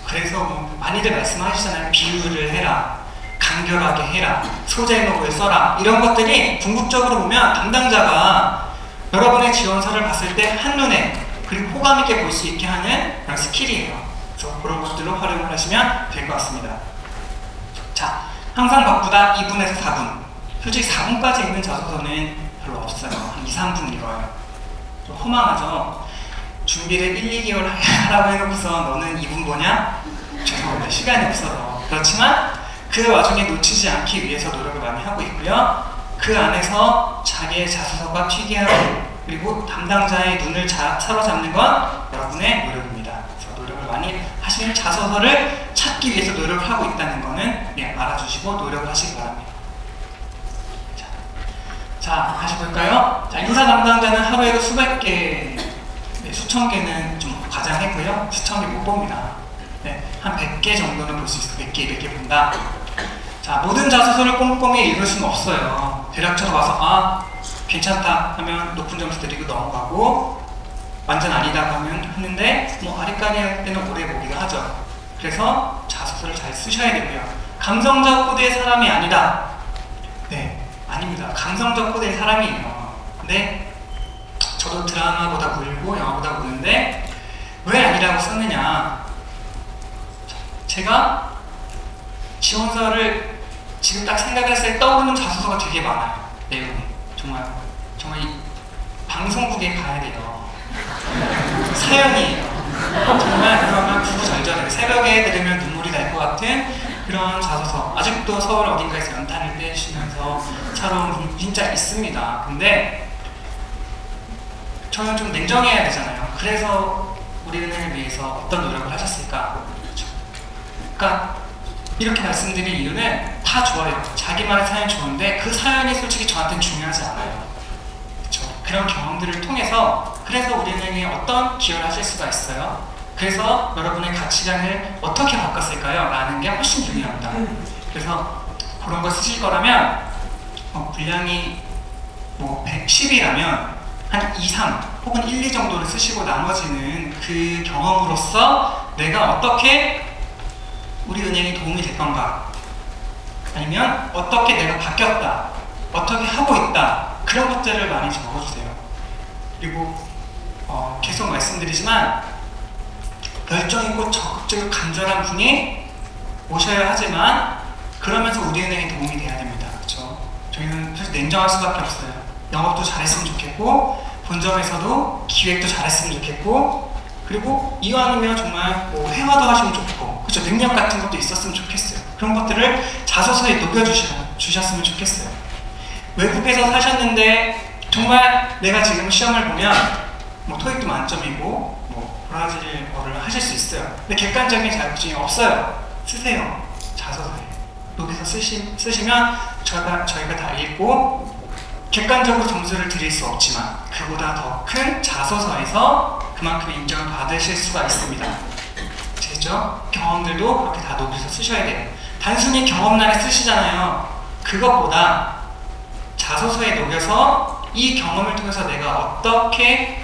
S1: 그래서 뭐 많이들 말씀하시잖아요. 비유를 해라, 간결하게 해라, 소제목을 써라, 이런 것들이 궁극적으로 보면 담당자가 여러분의 지원서를 봤을 때 한눈에 그리고 호감 있게 볼 수 있게 하는 그런 스킬이에요. 그래서 그런 것들로 활용을 하시면 될 것 같습니다. 자, 항상 바쁘다 2분에서 4분. 솔직히 4분까지 읽는 자소서는 별로 없어요. 한 2, 3분 읽어요. 좀 허망하죠? 준비를 1, 2개월 하라고 해놓고서 너는 2분 보냐? 죄송합니다. 시간이 없어서. 그렇지만 그 와중에 놓치지 않기 위해서 노력을 많이 하고 있고요. 그 안에서 자기의 자소서가 튀기하고 그리고 담당자의 눈을 사로잡는 건 여러분의 노력입니다. 그래서 노력을 많이 하시는, 자소서를 찾기 위해서 노력을 하고 있다는 거는 알아주시고 노력을 하시기 바랍니다. 자, 다시 볼까요? 자, 인사 담당자는 하루에도 수백 개, 수천 개는 좀 과장했고요. 수천 개 못 봅니다. 네, 한 100개 정도는 볼 수 있어요. 100개, 200개 본다. 자, 모든 자소서를 꼼꼼히 읽을 수는 없어요. 대략적으로 와서 아, 괜찮다 하면 높은 점수 드리고 넘어가고, 완전 아니다 하면 하는데 뭐 아리까리 할 때는 오래 보기도 하죠. 그래서 자소서를 잘 쓰셔야 되고요. 감성적 코드의 사람이 아니다. 네, 아닙니다. 감성적 코드의 사람이에요. 근데 저도 드라마보다 울고 영화보다 우는데 왜 아니라고 썼느냐. 제가 지원서를 지금 딱 생각을 했을 때 떠오르는 자소서가 되게 많아요. 내용이 정말 이 방송국에 가야 돼요. 사연이에요. 정말 그러면 구구절절해요. 새벽에 들으면 눈물이 날 것 같은 그런 자소서. 아직도 서울 어딘가에서 연탄을 떼시면서 살아온 분 진짜 있습니다. 근데 저는 좀 냉정해야 되잖아요. 그래서 우리 은행을 위해서 어떤 노력을 하셨을까? 그렇죠? 그러니까 이렇게 말씀드린 이유는 다 좋아요. 자기만의 사연이 좋은데 그 사연이 솔직히 저한테는 중요하지 않아요. 그렇죠? 그런 경험들을 통해서 그래서 우리 은행에 어떤 기여를 하실 수가 있어요. 그래서 여러분의 가치관을 어떻게 바꿨을까요? 라는 게 훨씬 중요합니다. 그래서 그런 거 쓰실 거라면 분량이 뭐 110이라면 한 2, 3 혹은 1, 2 정도를 쓰시고 나머지는 그 경험으로서 내가 어떻게 우리 은행에 도움이 될 건가, 아니면 어떻게 내가 바뀌었다, 어떻게 하고 있다, 그런 것들을 많이 적어주세요. 그리고 계속 말씀드리지만 열정 있고 적극적이고 간절한 분이 오셔야 하지만 그러면서 우리 은행에 도움이 돼야 됩니다. 그렇죠? 저희는 사실 냉정할 수밖에 없어요. 영업도 잘했으면 좋겠고 본점에서도 기획도 잘했으면 좋겠고, 그리고 이왕이면 정말 뭐 회화도 하시면 좋고, 그렇죠? 능력 같은 것도 있었으면 좋겠어요. 그런 것들을 자소서에 녹여주셨으면 좋겠어요. 외국에서 사셨는데 정말 내가 지금 시험을 보면 뭐 토익도 만점이고 뭐 브라질어를 하실 수 있어요. 근데 객관적인 자격증이 없어요. 쓰세요. 자소서에 녹여서 쓰시면 저희가 다 읽고 객관적으로 점수를 드릴 수 없지만 그보다 더 큰 자소서에서 그만큼 인정을 받으실 수가 있습니다. 되죠? 경험들도 그렇게 다 녹여서 쓰셔야 돼요. 단순히 경험란에 쓰시잖아요. 그것보다 자소서에 녹여서 이 경험을 통해서 내가 어떻게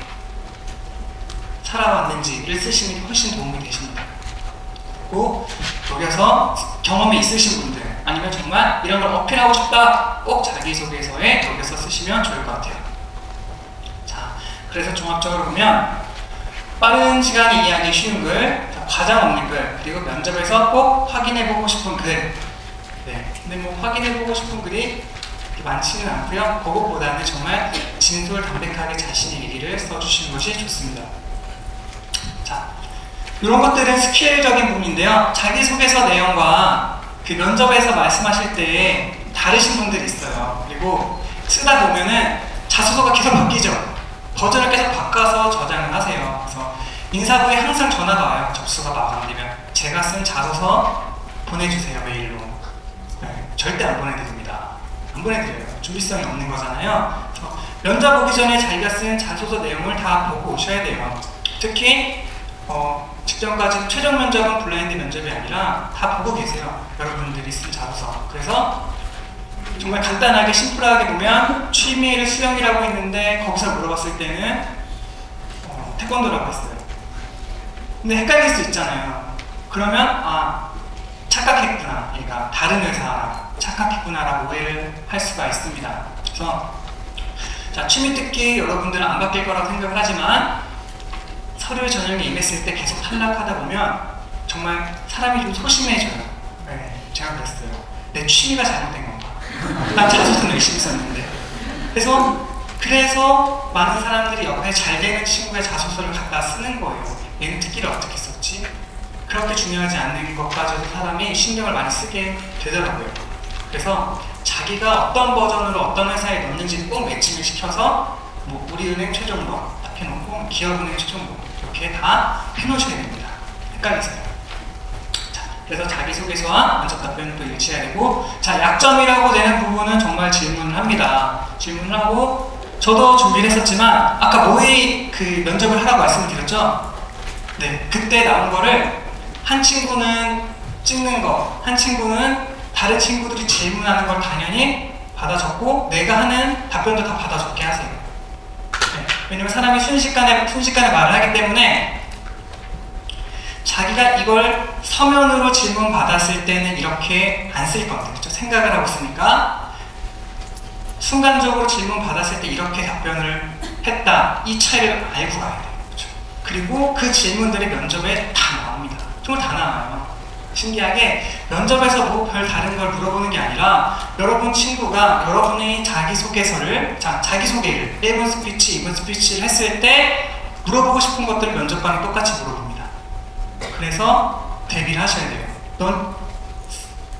S1: 살아왔는지를 쓰시는 게 훨씬 도움이 되십니다. 그리고 녹여서 경험이 있으신 분들, 아니면 정말 이런 걸 어필하고 싶다, 꼭 자기소개서에 녹여서 쓰시면 좋을 것 같아요. 자, 그래서 종합적으로 보면 빠른 시간에 이해하기 쉬운 글, 과장 없는 글, 그리고 면접에서 꼭 확인해보고 싶은 글. 네, 근데 뭐 확인해보고 싶은 글이 많지는 않고요. 그것보다는 정말 진솔담백하게 자신의 얘기를 써주시는 것이 좋습니다. 자, 이런 것들은 스킬적인 부분인데요. 자기소개서 내용과 그 면접에서 말씀하실 때 다르신 분들이 있어요. 그리고 쓰다 보면은 자소서가 계속 바뀌죠. 버전을 계속 바꿔서 저장을 하세요. 그래서 인사부에 항상 전화가 와요. 접수가 마감되면 제가 쓴 자소서 보내주세요, 메일로. 네, 절대 안 보내드립니다. 안 보내드려요. 준비성이 없는 거잖아요. 그래서 면접 오기 전에 자기가 쓴 자소서 내용을 다 보고 오셔야 돼요. 특히 직전까지 최종 면접은 블라인드 면접이 아니라 다 보고 계세요. 여러분들이 쓴 자소서. 그래서 정말 간단하게 심플하게 보면 취미를 수영이라고 했는데 거기서 물어봤을 때는 태권도라고 했어요. 근데 헷갈릴 수 있잖아요. 그러면 착각했구나, 얘가 다른 회사 착각했구나라고 오해를 할 수가 있습니다. 그래서 자, 취미특기 여러분들은 안 바뀔 거라고 생각을 하지만 서류 전형에 임했을 때 계속 탈락하다 보면 정말 사람이 좀 소심해져요. 네, 제가 그랬어요. 내 취미가 잘못된 건가? 난 자소서 열심히 썼는데. 그래서 많은 사람들이 옆에 잘 되는 친구의 자소서를 갖다 쓰는 거예요. 얘는 특기를 어떻게 썼지? 그렇게 중요하지 않는 것까지도 사람이 신경을 많이 쓰게 되더라고요. 그래서 자기가 어떤 버전으로 어떤 회사에 넣는지 꼭 매칭을 시켜서 뭐 우리은행 최종본 딱 해놓고 기업은행 최종본 이렇게 다 해놓으셔야 됩니다. 헷갈리세요. 자, 그래서 자기소개서와 면접 답변을 또 일치해야 되고, 자, 약점이라고 되는 부분은 정말 질문을 합니다. 질문을 하고, 저도 준비를 했었지만 아까 모의 그 면접을 하라고 말씀을 드렸죠? 네, 그때 나온 거를 한 친구는 찍는 거, 한 친구는 다른 친구들이 질문하는 걸 당연히 받아 적고 내가 하는 답변도 다 받아 적게 하세요. 네, 왜냐면 사람이 순식간에 말을 하기 때문에 자기가 이걸 서면으로 질문 받았을 때는 이렇게 안 쓸 것 같아요. 그렇죠? 생각을 하고 있으니까 순간적으로 질문 받았을 때 이렇게 답변을 했다, 이 차이를 알고 가야 돼요. 그렇죠? 그리고 그 질문들이 면접에 다 나옵니다. 정말 다 나와요. 신기하게 면접에서 뭐 별 다른 걸 물어보는 게 아니라 여러분 친구가 여러분의 자기소개서를, 자기소개를 1분 스피치, 2분 스피치를 했을 때 물어보고 싶은 것들을 면접관이 똑같이 물어봅니다. 그래서 대비를 하셔야 돼요. 넌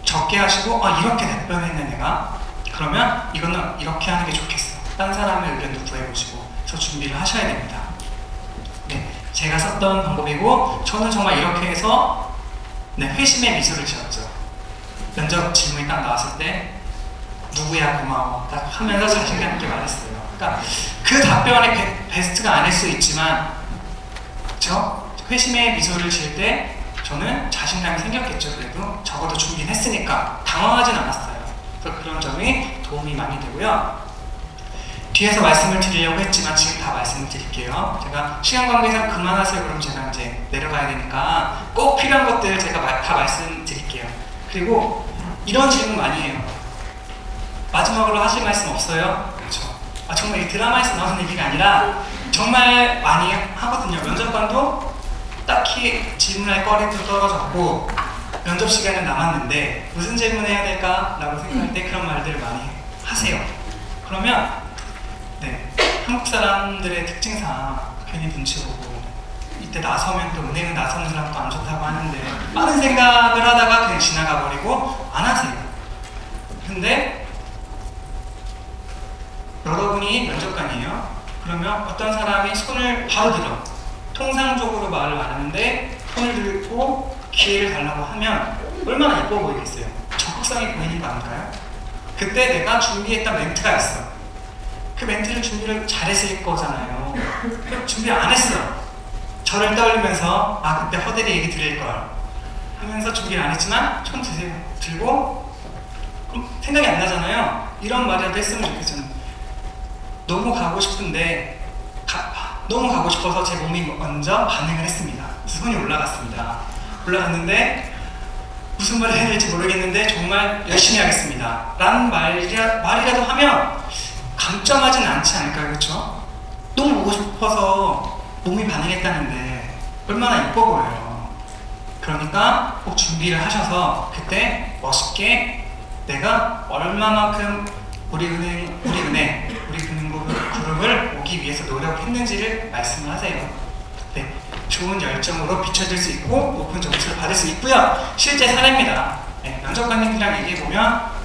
S1: 적게 하시고 이렇게 답변했네 내가. 그러면 이거는 이렇게 하는 게 좋겠어. 딴 사람의 의견도 구해보시고 저 준비를 하셔야 됩니다. 네, 제가 썼던 방법이고 저는 정말 이렇게 해서 회심의 미소를 지었죠. 면접 질문이 딱 나왔을 때 누구야 고마워 딱 하면서 자신감 있게 말했어요. 그러니까 그 답변이 베스트가 아닐 수 있지만 그렇죠? 회심의 미소를 지을 때 저는 자신감이 생겼겠죠. 그래도 적어도 준비는 했으니까 당황하진 않았어요. 그래서 그런 점이 도움이 많이 되고요. 뒤에서 말씀을 드리려고 했지만 지금 다 말씀을 드릴게요. 제가 시간 관계상 그만하세요. 그럼 제가 이제 내려가야 되니까 꼭 필요한 것들 제가 다 말씀드릴게요. 그리고 이런 질문 많이 해요. 마지막으로 하실 말씀 없어요? 그렇죠. 정말 이 드라마에서 나오는 얘기가 아니라 정말 많이 하거든요. 면접관도 딱히 질문할 거리도 떨어졌고 면접 시간은 남았는데 무슨 질문해야 될까? 라고 생각할 때 그런 말들을 많이 하세요. 그러면 한국 사람들의 특징상 괜히 눈치 보고 이때 나서면 또 은행은 나서는 사람도 안 좋다고 하는데 많은 생각을 하다가 그냥 지나가 버리고 안 하세요. 근데 여러분이 면접관이에요. 그러면 어떤 사람이 손을 바로 들어. 통상적으로 말을 안 하는데 손을 들고 기회를 달라고 하면 얼마나 예뻐 보이겠어요? 적극성이 보이는 거 아닐까요? 그때 내가 준비했던 멘트가 있어. 그 멘트를 준비를 잘했을 거잖아요. 준비 안 했어. 저를 떠올리면서 그때 허대리 얘기 드릴걸 하면서 준비를 안 했지만 손 드세요. 들고 그럼 생각이 안 나잖아요. 이런 말이라도 했으면 좋겠어요. 너무 가고 싶은데 너무 가고 싶어서 제 몸이 먼저 반응을 했습니다. 손이 올라갔습니다. 올라갔는데 무슨 말을 해야 될지 모르겠는데 정말 열심히 하겠습니다. 라는 말이라도 하면 감점하진 않지 않을까요? 그렇죠? 너무 보고 싶어서 몸이 반응했다는데 얼마나 예뻐 보여요. 그러니까 꼭 준비를 하셔서 그때 멋있게 내가 얼마만큼 우리 금융그룹을 오기 위해서 노력했는지를 말씀을 하세요. 네, 좋은 열정으로 비춰질 수 있고 높은 점수를 받을 수 있고요. 실제 사례입니다. 네, 면접관님이랑 얘기해보면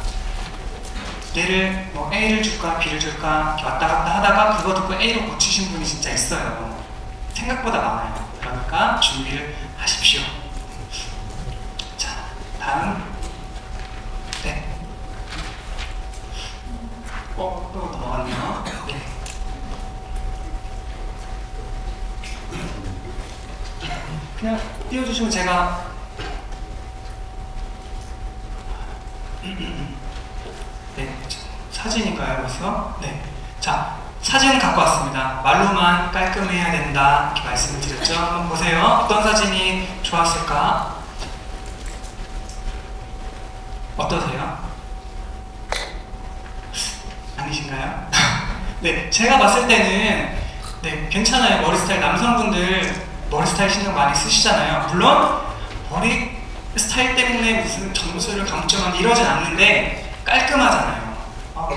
S1: 얘를 뭐 A를 줄까 B를 줄까 왔다 갔다 하다가 그거 듣고 A로 고치신 분이 진짜 있어요. 생각보다 많아요. 그러니까 준비를 하십시오. 자, 다음. 네. 또 넘어갔네요. 네. 그냥 띄워주시면 제가 네, 사진인가요, 벌써? 네. 자, 사진 갖고 왔습니다. 말로만 깔끔해야 된다 이렇게 말씀을 드렸죠. 한번 보세요. 어떤 사진이 좋았을까? 어떠세요? 아니신가요? 네, 제가 봤을 때는 네, 괜찮아요. 머리 스타일 남성분들 머리 스타일 신경 많이 쓰시잖아요. 물론 머리 스타일 때문에 무슨 점수를 감점한 이러진 않는데 깔끔하잖아요.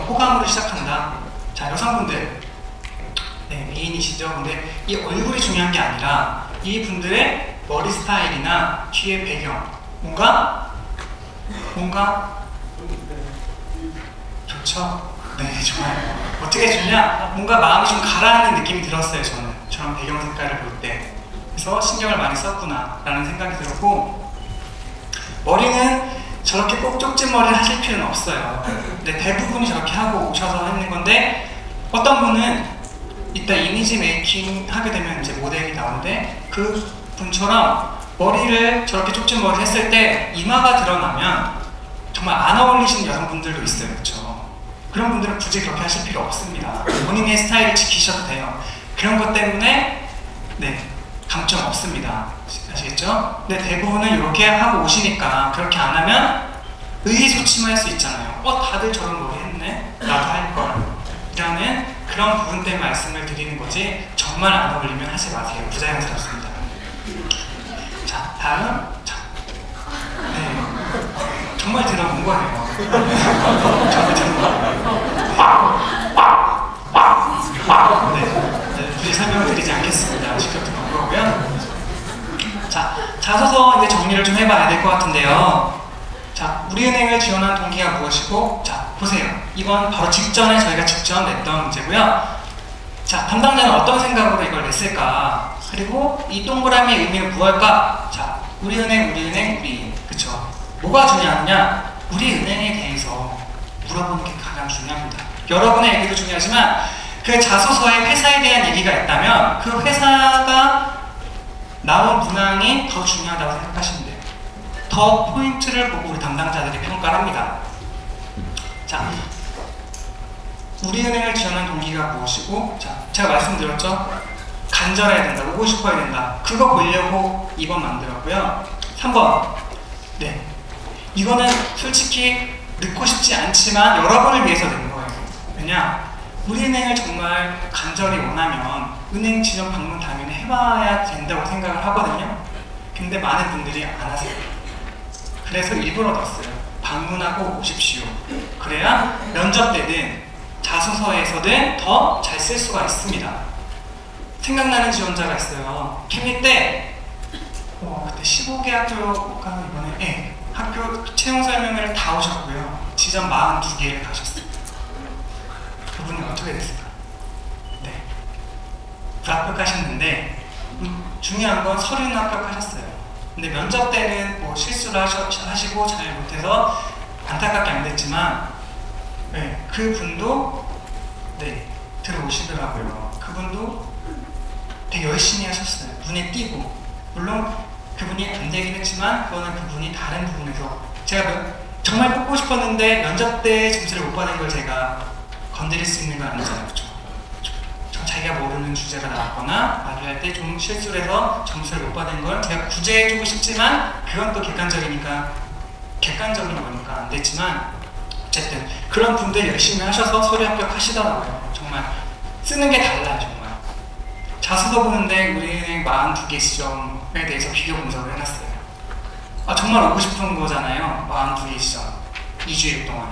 S1: 호감으로 시작한다. 자, 여성분들 네, 미인이시죠? 근데 이 얼굴이 중요한 게 아니라 이 분들의 머리 스타일이나 뒤에 배경 뭔가 좋죠? 네, 좋아요. 어떻게 좋냐? 뭔가 마음이 좀 가라앉는 느낌이 들었어요. 저런 배경 색깔을 볼 때. 그래서 신경을 많이 썼구나 라는 생각이 들었고, 머리는 저렇게 꼭 쪽진 머리를 하실 필요는 없어요. 근데 대부분이 저렇게 하고 오셔서 하는 건데, 어떤 분은 이따 이미지 메이킹 하게 되면 이제 모델이 나오는데 그 분처럼 머리를 저렇게 쪽진 머리를 했을 때 이마가 드러나면 정말 안 어울리시는 여성분들도 있어요. 그렇죠? 그런 분들은 굳이 그렇게 하실 필요 없습니다. 본인의 스타일을 지키셔도 돼요. 그런 것 때문에 네, 감점 없습니다. 아시겠죠? 근데 대부분은 이렇게 하고 오시니까 그렇게 안 하면 의기소침할 수 있잖아요. 다들 저런 머리 했네? 나도 할걸. 이라는 그런 부분 때문에 말씀을 드리는 거지, 정말 안 어울리면 하지 마세요. 부자연스럽습니다. 자, 다음. 자, 네. 정말 들어본 거예요. 정말 들어본 거예요. 네, 굳이 설명을 드리지 않겠습니다. 직접 들어본 거고요. 자, 자소서 이제 정리를 좀 해봐야 될 것 같은데요. 자, 우리은행을 지원한 동기가 무엇이고, 자, 보세요. 이번 바로 직전에 저희가 직접 냈던 문제고요. 자, 담당자는 어떤 생각으로 이걸 냈을까? 그리고 이 동그라미의 의미는 무엇일까? 자, 우리은행, 우리인. 그쵸? 뭐가 중요하냐? 우리은행에 대해서 물어보는 게 가장 중요합니다. 여러분의 얘기도 중요하지만 그 자소서에 회사에 대한 얘기가 있다면 그 회사가 나온 문항이 더 중요하다고 생각하시면 돼요. 더 포인트를 보고 우리 담당자들이 평가를 합니다. 자, 우리은행을 지원한 동기가 무엇이고, 자, 제가 말씀드렸죠? 간절해야 된다, 오고 싶어야 된다. 그거 보려고 2번 만들었고요. 3번. 네. 이거는 솔직히 넣고 싶지 않지만 여러분을 위해서 낸 거예요. 왜냐? 우리은행을 정말 간절히 원하면 은행 지점 방문 당연히 해봐야 된다고 생각을 하거든요. 근데 많은 분들이 안 하세요. 그래서 일부러 넣었어요. 방문하고 오십시오. 그래야 면접 때든 자소서에서든 더 잘 쓸 수가 있습니다. 생각나는 지원자가 있어요. 캠리 때 그때 15개 학교가 이번에 네, 학교 채용 설명회를 다 오셨고요. 지점 42개를 가셨어요. 그분이 어떻게 됐을까? 네, 불합격하셨는데 중요한 건 서류는 합격하셨어요. 근데 면접 때는 뭐 실수를 하시고 잘 못해서 안타깝게 안 됐지만 네, 그분도 네, 들어오시더라고요. 그분도 되게 열심히 하셨어요. 눈에 띄고. 물론 그분이 안 되긴 했지만 그거는 그분이 다른 부분에서 제가 정말 뽑고 싶었는데 면접 때 점수를 못 받은 걸 제가 건드릴 수 있는 건 아니잖아요. 그렇죠? 자기가 모르는 주제가 나왔거나 말을 할 때 좀 실수를 해서 점수를 못 받은 걸 제가 구제해주고 싶지만 그건 또 객관적인 거니까 안 됐지만 어쨌든 그런 분들 열심히 하셔서 서류 합격하시더라고요. 정말 쓰는 게 달라요. 정말 자소서 보는데 우리은행 42개 지점에 대해서 비교 분석을 해놨어요. 정말 오고 싶은 거잖아요. 42개 지점 2주일 동안.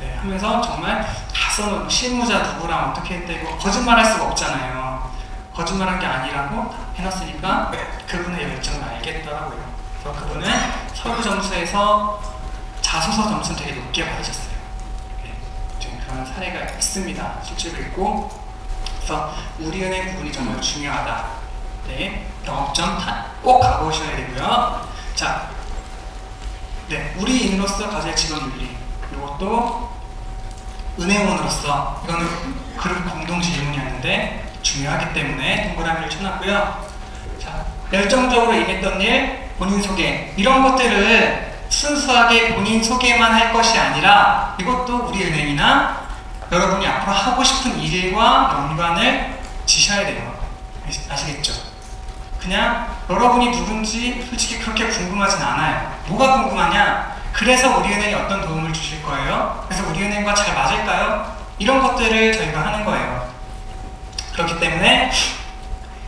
S1: 네, 하면서 정말 다 써놓은 실무자 누구랑 어떻게 했다 이거 거짓말할 수가 없잖아요. 거짓말한 게 아니라고 해놨으니까 그분의 열정을 알겠더라고요. 그래서 그분은 서류 점수에서 자소서 점수는 되게 높게 받으셨어요. 네, 지금 그런 사례가 있습니다. 실제로 있고. 그래서 우리은행 부분이 정말 중요하다. 네, 영업점 꼭 가보셔야 되고요. 자, 네, 우리인으로서 가져야 직원윤리. 이것도 은행원으로서 이거는 그룹 공동 질문이었는데 중요하기 때문에 동그라미를 쳐놨고요. 자, 열정적으로 임했던 일, 본인 소개 이런 것들을 순수하게 본인 소개만 할 것이 아니라 이것도 우리은행이나 여러분이 앞으로 하고 싶은 일과 연관을 지셔야 돼요. 아시겠죠? 그냥 여러분이 누군지 솔직히 그렇게 궁금하진 않아요. 뭐가 궁금하냐? 그래서 우리은행이 어떤 도움을 주실 거예요? 그래서 우리은행과 잘 맞을까요? 이런 것들을 저희가 하는 거예요. 그렇기 때문에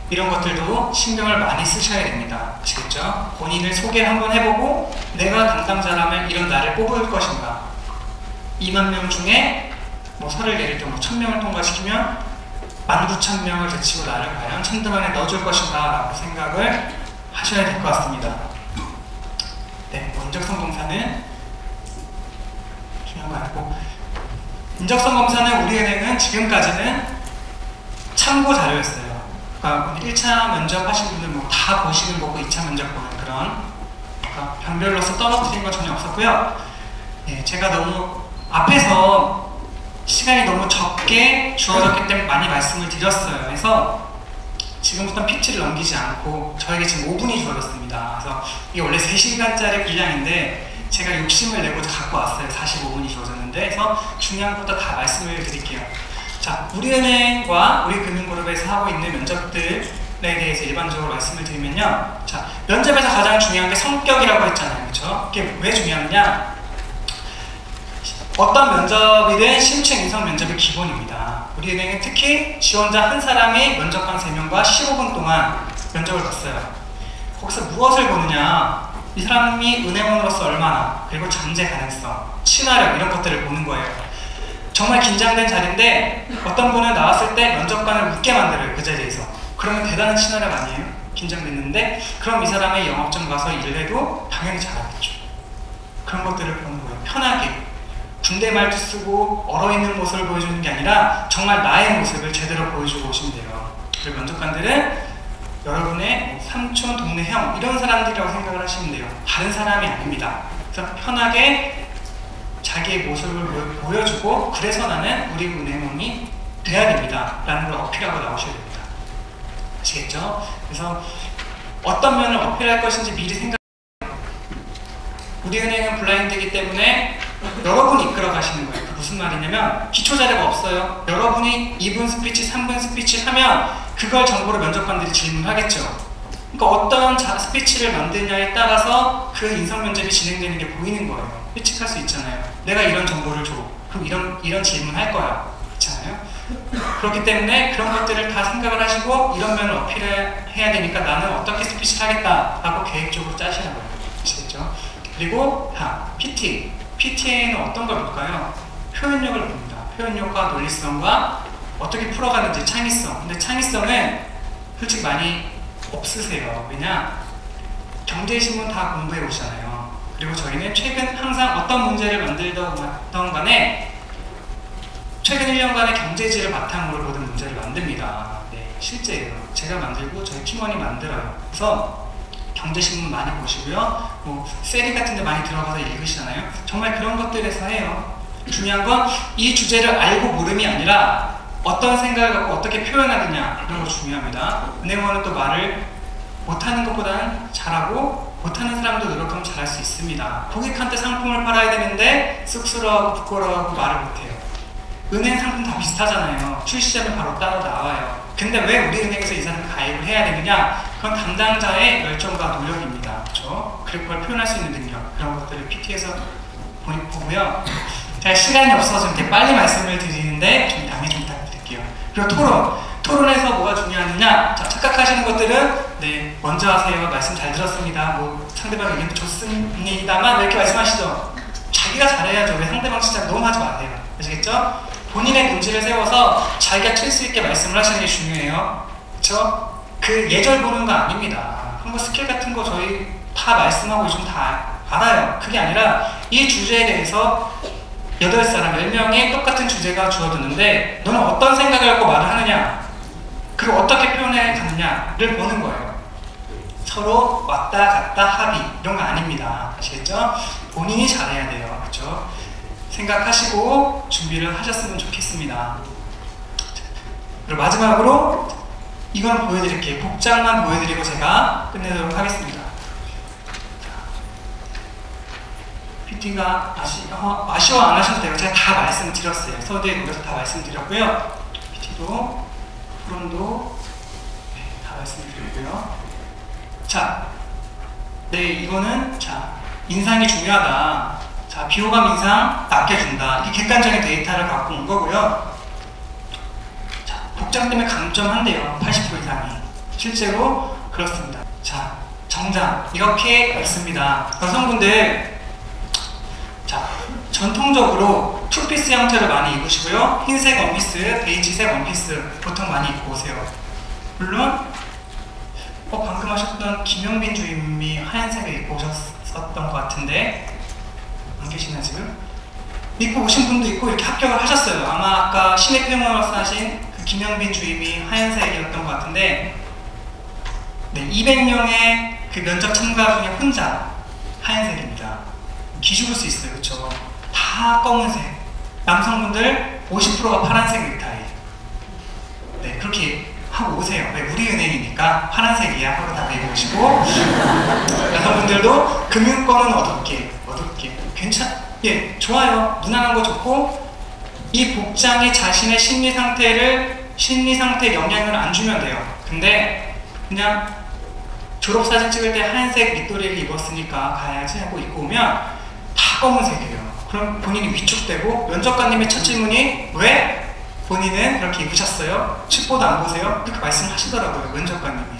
S1: 이런 것들도 신경을 많이 쓰셔야 됩니다. 아시겠죠? 본인을 소개를 한번 해보고 내가 담당자라면 이런 나를 뽑을 것인가? 2만 명 중에 뭐 설을 예를 들어 1000명을 통과시키면 19,000명을 제치고 나를 과연 천등안에 넣어줄 것인가 라고 생각을 하셔야 될 것 같습니다. 네, 인적성 검사는 중요한 거 아니고 인적성 검사는 우리은행은 지금까지는 참고 자료였어요. 그러니까 1차 면접 하신 분들 뭐 다 보시는 거고 2차 면접 보는 그런 그러니까 변별로서 떨어뜨린 건 전혀 없었고요. 네, 제가 너무 앞에서 시간이 너무 적게 주어졌기 때문에 많이 말씀을 드렸어요. 그래서 지금부터 PT를 넘기지 않고 저에게 지금 5분이 주어졌습니다. 그래서 이게 원래 3시간짜리 분량인데 제가 욕심을 내고 갖고 왔어요. 45분이 주어졌는데 그래서 중요한 것부터 다 말씀을 드릴게요. 자, 우리은행과 우리금융그룹에서 하고 있는 면접들에 대해서 일반적으로 말씀을 드리면요. 자, 면접에서 가장 중요한 게 성격이라고 했잖아요. 그렇죠? 이게 왜 중요하냐? 어떤 면접이든 심층 인성 면접이 기본입니다. 우리은행은 특히 지원자 한 사람이 면접관 3명과 15분 동안 면접을 봤어요. 거기서 무엇을 보느냐? 이 사람이 은행원으로서 얼마나, 그리고 잠재 가능성, 친화력 이런 것들을 보는 거예요. 정말 긴장된 자리인데 어떤 분은 나왔을 때 면접관을 웃게 만들어요. 그 자리에서. 그러면 대단한 친화력 아니에요? 긴장됐는데 그럼 이 사람의 영업점 가서 일을 해도 당연히 잘하겠죠. 그런 것들을 보는 거예요. 편하게. 군대 말투 쓰고 얼어있는 모습을 보여주는 게 아니라 정말 나의 모습을 제대로 보여주고 오시면 돼요. 그리고 면접관들은 여러분의 삼촌, 동네 형 이런 사람들이라고 생각을 하시면 돼요. 다른 사람이 아닙니다. 그래서 편하게 자기의 모습을 보여주고 그래서 나는 우리 은행원이 돼야 됩니다 라는 걸 어필하고 나오셔야 됩니다. 아시겠죠? 그래서 어떤 면을 어필할 것인지 미리 생각해요. 우리 은행은 블라인드이기 때문에 여러분이 이끌어 가시는 거예요. 그 무슨 말이냐면 기초 자료가 없어요. 여러분이 2분 스피치, 3분 스피치 하면 그걸 정보로 면접관들이 질문하겠죠. 그러니까 어떤 스피치를 만드냐에 따라서 그 인성 면접이 진행되는 게 보이는 거예요. 예측할 수 있잖아요. 내가 이런 정보를 줘. 그럼 이런 질문 할 거야. 그렇잖아요. 그렇기 때문에 그런 것들을 다 생각을 하시고 이런 면을 어필을 해야 되니까 나는 어떻게 스피치를 하겠다 라고 계획적으로 짜시는 거예요. 아시겠죠? 그리고 PT. PT에는 어떤 걸 볼까요? 표현력을 봅니다. 표현력과 논리성과 어떻게 풀어가는지 창의성. 근데 창의성은 솔직히 많이 없으세요. 왜냐? 경제신문 다 공부해 오시잖아요. 그리고 저희는 최근 항상 어떤 문제를 만들던 간에 최근 1년간의 경제지를 바탕으로 모든 문제를 만듭니다. 네, 실제예요. 제가 만들고 저희 팀원이 만들어요. 그래서 경제신문 많이 보시고요. 뭐 세리 같은 데 많이 들어가서 읽으시잖아요. 정말 그런 것들에서 해요. 중요한 건 이 주제를 알고 모름이 아니라 어떤 생각을 갖고 어떻게 표현하느냐 이런 거 중요합니다. 은행원은 또 말을 못하는 것보다는 잘하고 못하는 사람도 노력하면 잘할 수 있습니다. 고객한테 상품을 팔아야 되는데 쑥스러워하고 부끄러워하고 말을 못해요. 은행 상품 다 비슷하잖아요. 출시자면 바로 따로 나와요. 근데 왜 우리 은행에서 이 사람을 가입을 해야 되느냐? 그건 담당자의 열정과 노력입니다. 그렇죠? 그리고 그걸 표현할 수 있는 능력 그런 것들을 PT에서 보고요. 제가 시간이 없어서 이렇게 빨리 말씀을 드리는데 좀 양해 좀 부탁드릴게요. 그리고 토론에서 뭐가 중요하느냐? 자, 착각하시는 것들은 네 먼저 하세요. 말씀 잘 들었습니다. 뭐 상대방 의견도 좋습니다만 왜 이렇게 말씀하시죠? 자기가 잘해야죠. 왜 상대방 진짜 너무 하지 마세요. 아시겠죠? 본인의 본질을 세워서 자기가 튈 수 있게 말씀을 하시는 게 중요해요. 그쵸? 그 예절 보는 거 아닙니다. 한번 스킬 같은 거 저희 다 말씀하고 요즘 다 알아요. 그게 아니라 이 주제에 대해서 8사람, 10명이 똑같은 주제가 주어졌는데 너는 어떤 생각을 갖고 말을 하느냐, 그리고 어떻게 표현해 갔냐를 보는 거예요. 서로 왔다 갔다 합의 이런 거 아닙니다. 아시겠죠? 본인이 잘해야 돼요. 그렇죠? 생각하시고 준비를 하셨으면 좋겠습니다. 그리고 마지막으로 이건 보여드릴게요. 복장만 보여드리고 제가 끝내도록 하겠습니다. PT가 아쉬워 안 하셔도 돼요. 제가 다 말씀드렸어요. 서두에 놓여서 다 말씀드렸고요. PT도 프론도 다 말씀드렸고요. 자, 네, 이거는 인상이 중요하다. 자, 비호감 인상 낮게 준다. 이게 객관적인 데이터를 갖고 온 거고요. 자, 복장 때문에 감점한대요. 80% 이상이. 실제로 그렇습니다. 자, 정장 이렇게 입습니다. 여성분들, 자, 전통적으로 투피스 형태를 많이 입으시고요. 흰색 원피스, 베이지색 원피스 보통 많이 입고 오세요. 물론 방금 하셨던 김영빈 주임이 하얀색을 입고 오셨었던 것 같은데 안 계시나 지금? 입고 오신 분도 있고 이렇게 합격을 하셨어요. 아마 아까 신입회원으로서 하신 그 김영빈 주임이 하얀색이었던 것 같은데, 네, 200명의 그 면접 참가 중에 혼자 하얀색입니다. 기죽을 수 있어요. 그렇죠? 다 검은색. 남성분들 50%가 파란색 넥타이. 네, 그렇게 하고 오세요. 왜? 우리은행이니까 파란색이야 하고 다 입으시고, 여성분들도 금융권은 어둡게 예, 좋아요. 무난한 거 좋고, 이 복장이 자신의 심리 상태에 영향을 안 주면 돼요. 근데 그냥 졸업사진 찍을 때 하얀색 밑도리를 입었으니까 가야지 하고 입고 오면 다 검은색이에요. 그럼 본인이 위축되고, 면접관님의 첫 질문이 왜 본인은 그렇게 입으셨어요? 칩보도 안 보세요? 이렇게 말씀하시더라고요, 면접관님이.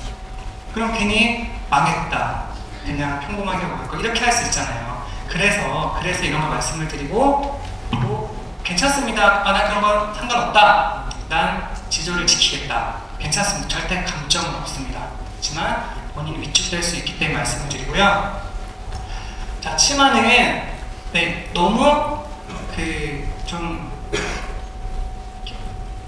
S1: 그럼 괜히 망했다, 그냥 평범하게 먹을 거, 이렇게 할 수 있잖아요. 그래서 이런 거 말씀을 드리고, 괜찮습니다. 나 그런 건 상관없다. 난 지조를 지키겠다. 괜찮습니다. 절대 감정은 없습니다. 하지만 본인이 위축될 수 있기 때문에 말씀을 드리고요. 자, 치마는 네, 너무 좀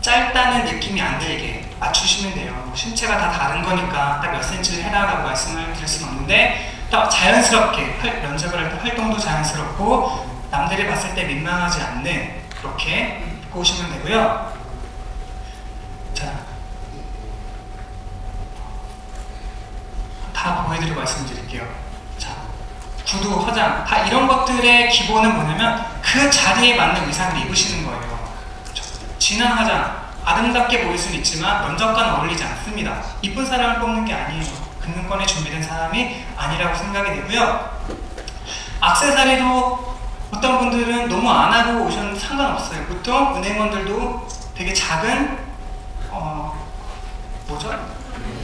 S1: 짧다는 느낌이 안 들게 맞추시면 돼요. 뭐 신체가 다 다른 거니까 딱 몇 센치를 해라라고 말씀을 드릴 수는 없는데, 딱 자연스럽게 면접을 할 때 활동도 자연스럽고 남들이 봤을 때 민망하지 않는 그렇게 입고 오시면 되고요. 자, 다 보여드리고 말씀드릴게요. 자, 구두, 화장, 다 이런 것들의 기본은 뭐냐면 그 자리에 맞는 의상을 입으시는 거예요. 진한 화장, 아름답게 보일 수는 있지만 면접과는 어울리지 않습니다. 이쁜 사람을 뽑는 게 아니에요. 금융권에 준비된 사람이 아니라고 생각이 되고요. 액세서리도 어떤 분들은 너무 안 하고 오셔도 상관없어요. 보통 은행원들도 되게 작은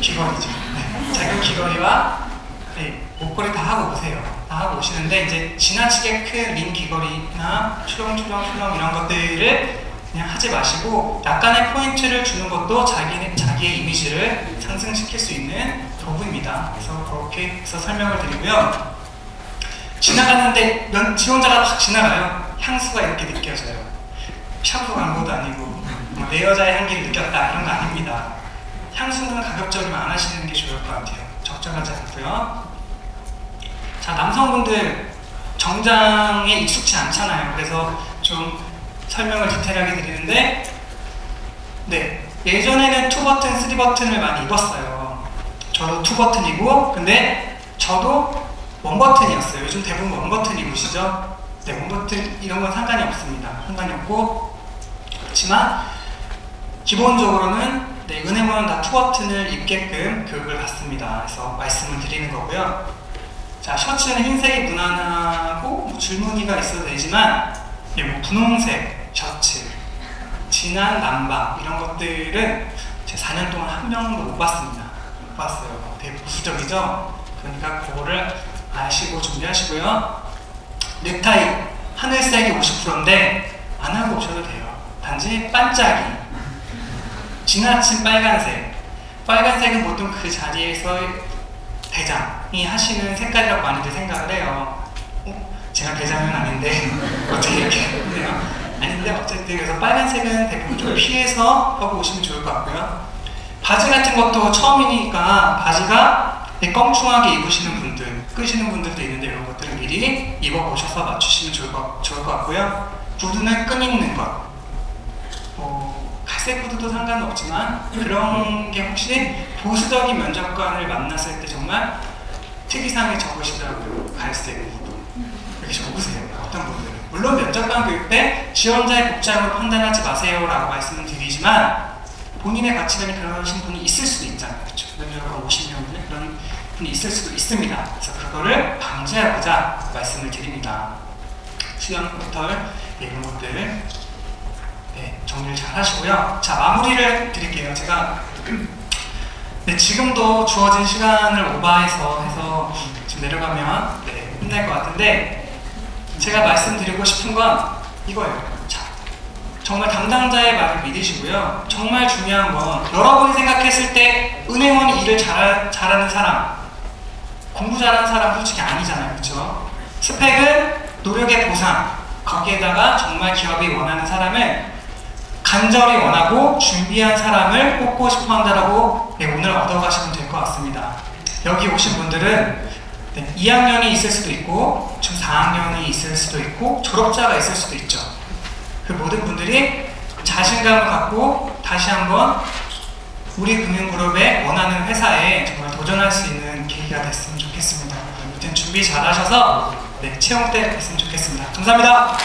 S1: 귀걸이죠. 네, 작은 귀걸이와 네, 목걸이 다 하고 오세요. 다 하고 오시는데, 이제 지나치게 큰 링 귀걸이나 추렁추렁 이런 것들을 그냥 하지 마시고 약간의 포인트를 주는 것도 자기의 이미지를 상승시킬 수 있는 도구입니다. 그래서 그렇게 해서 설명을 드리고요. 지나가는데 지 혼자가 확 지나가요. 향수가 이렇게 느껴져요. 샴푸 광고도 아니고 내 여자의 향기를 느꼈다 이런 거 아닙니다. 향수는 가급적이면 안 하시는 게 좋을 것 같아요. 적절하지 않고요. 자, 남성분들 정장에 익숙치 않잖아요. 그래서 좀 설명을 디테일하게 드리는데, 네, 예전에는 2버튼, 3버튼을 많이 입었어요. 저도 2버튼이고, 근데 저도 1버튼이었어요. 요즘 대부분 1버튼 입으시죠? 네, 1버튼 이런 건 상관이 없습니다. 상관이 없고, 그렇지만 기본적으로는 네, 은행원은 다 2버튼을 입게끔 교육을 받습니다. 그래서 말씀을 드리는 거고요. 자, 셔츠는 흰색이 무난하고 뭐 줄무늬가 있어도 되지만, 예, 뭐 분홍색 셔츠, 진한 남방 이런 것들은 제 4년 동안 한 명도 못 봤습니다. 못 봤어요. 되게 보수적이죠? 그러니까 그거를 아시고 준비하시고요. 넥타이 하늘색이 50%인데 안 하고 오셔도 돼요. 단지 반짝이, 지나친 빨간색. 빨간색은 보통 그 자리에서 대장이 하시는 색깔이라고 많이들 생각을 해요. 제가 대장은 아닌데 어떻게 이렇게 했네요. 아닌데 어쨌든 그래서 빨간색은 대부분 좀 피해서 하고 오시면 좋을 것 같고요. 바지 같은 것도 처음이니까 바지가 껑충하게 입으시는 분들, 끄시는 분들도 있는데 이런 것들은 미리 입어보셔서 맞추시면 좋을 것 같고요. 구두는 끈 있는 것. 갈색 구두도 상관은 없지만 그런 게 혹시 보수적인 면접관을 만났을 때 정말 특이사항이 적으시더라고요. 갈색 구두. 이렇게 적으세요. 어떤 분들은. 물론 면접관 교육 때 지원자의 복장으로 판단하지 마세요 라고 말씀을 드리지만 본인의 가치관이 그러신 분이 있을 수도 있잖아요. 그렇죠? 면접관 50명분에 그런 분이 있을 수도 있습니다. 그래서 그거를 방지하고자 말씀을 드립니다. 수영, 포털 이런 것들 정리를 잘 하시고요. 자, 마무리를 드릴게요. 제가 지금도 주어진 시간을 오버해서 지금 내려가면 끝날 것 같은데 제가 말씀드리고 싶은 건 이거예요. 자, 정말 담당자의 말을 믿으시고요. 정말 중요한 건 여러분이 생각했을 때 은행원이 일을 잘하는 사람, 공부 잘하는 사람 솔직히 아니잖아요. 그렇죠? 스펙은 노력의 보상, 거기에다가 정말 기업이 원하는 사람을 간절히 원하고 준비한 사람을 뽑고 싶어 한다라고 오늘 얻어가시면 될 것 같습니다. 여기 오신 분들은 2학년이 있을 수도 있고 중 4학년이 있을 수도 있고 졸업자가 있을 수도 있죠. 그 모든 분들이 자신감을 갖고 다시 한번 우리 금융그룹의 원하는 회사에 정말 도전할 수 있는 계기가 됐으면 좋겠습니다. 아무튼 준비 잘 하셔서 채용 때 뵀으면 좋겠습니다. 감사합니다.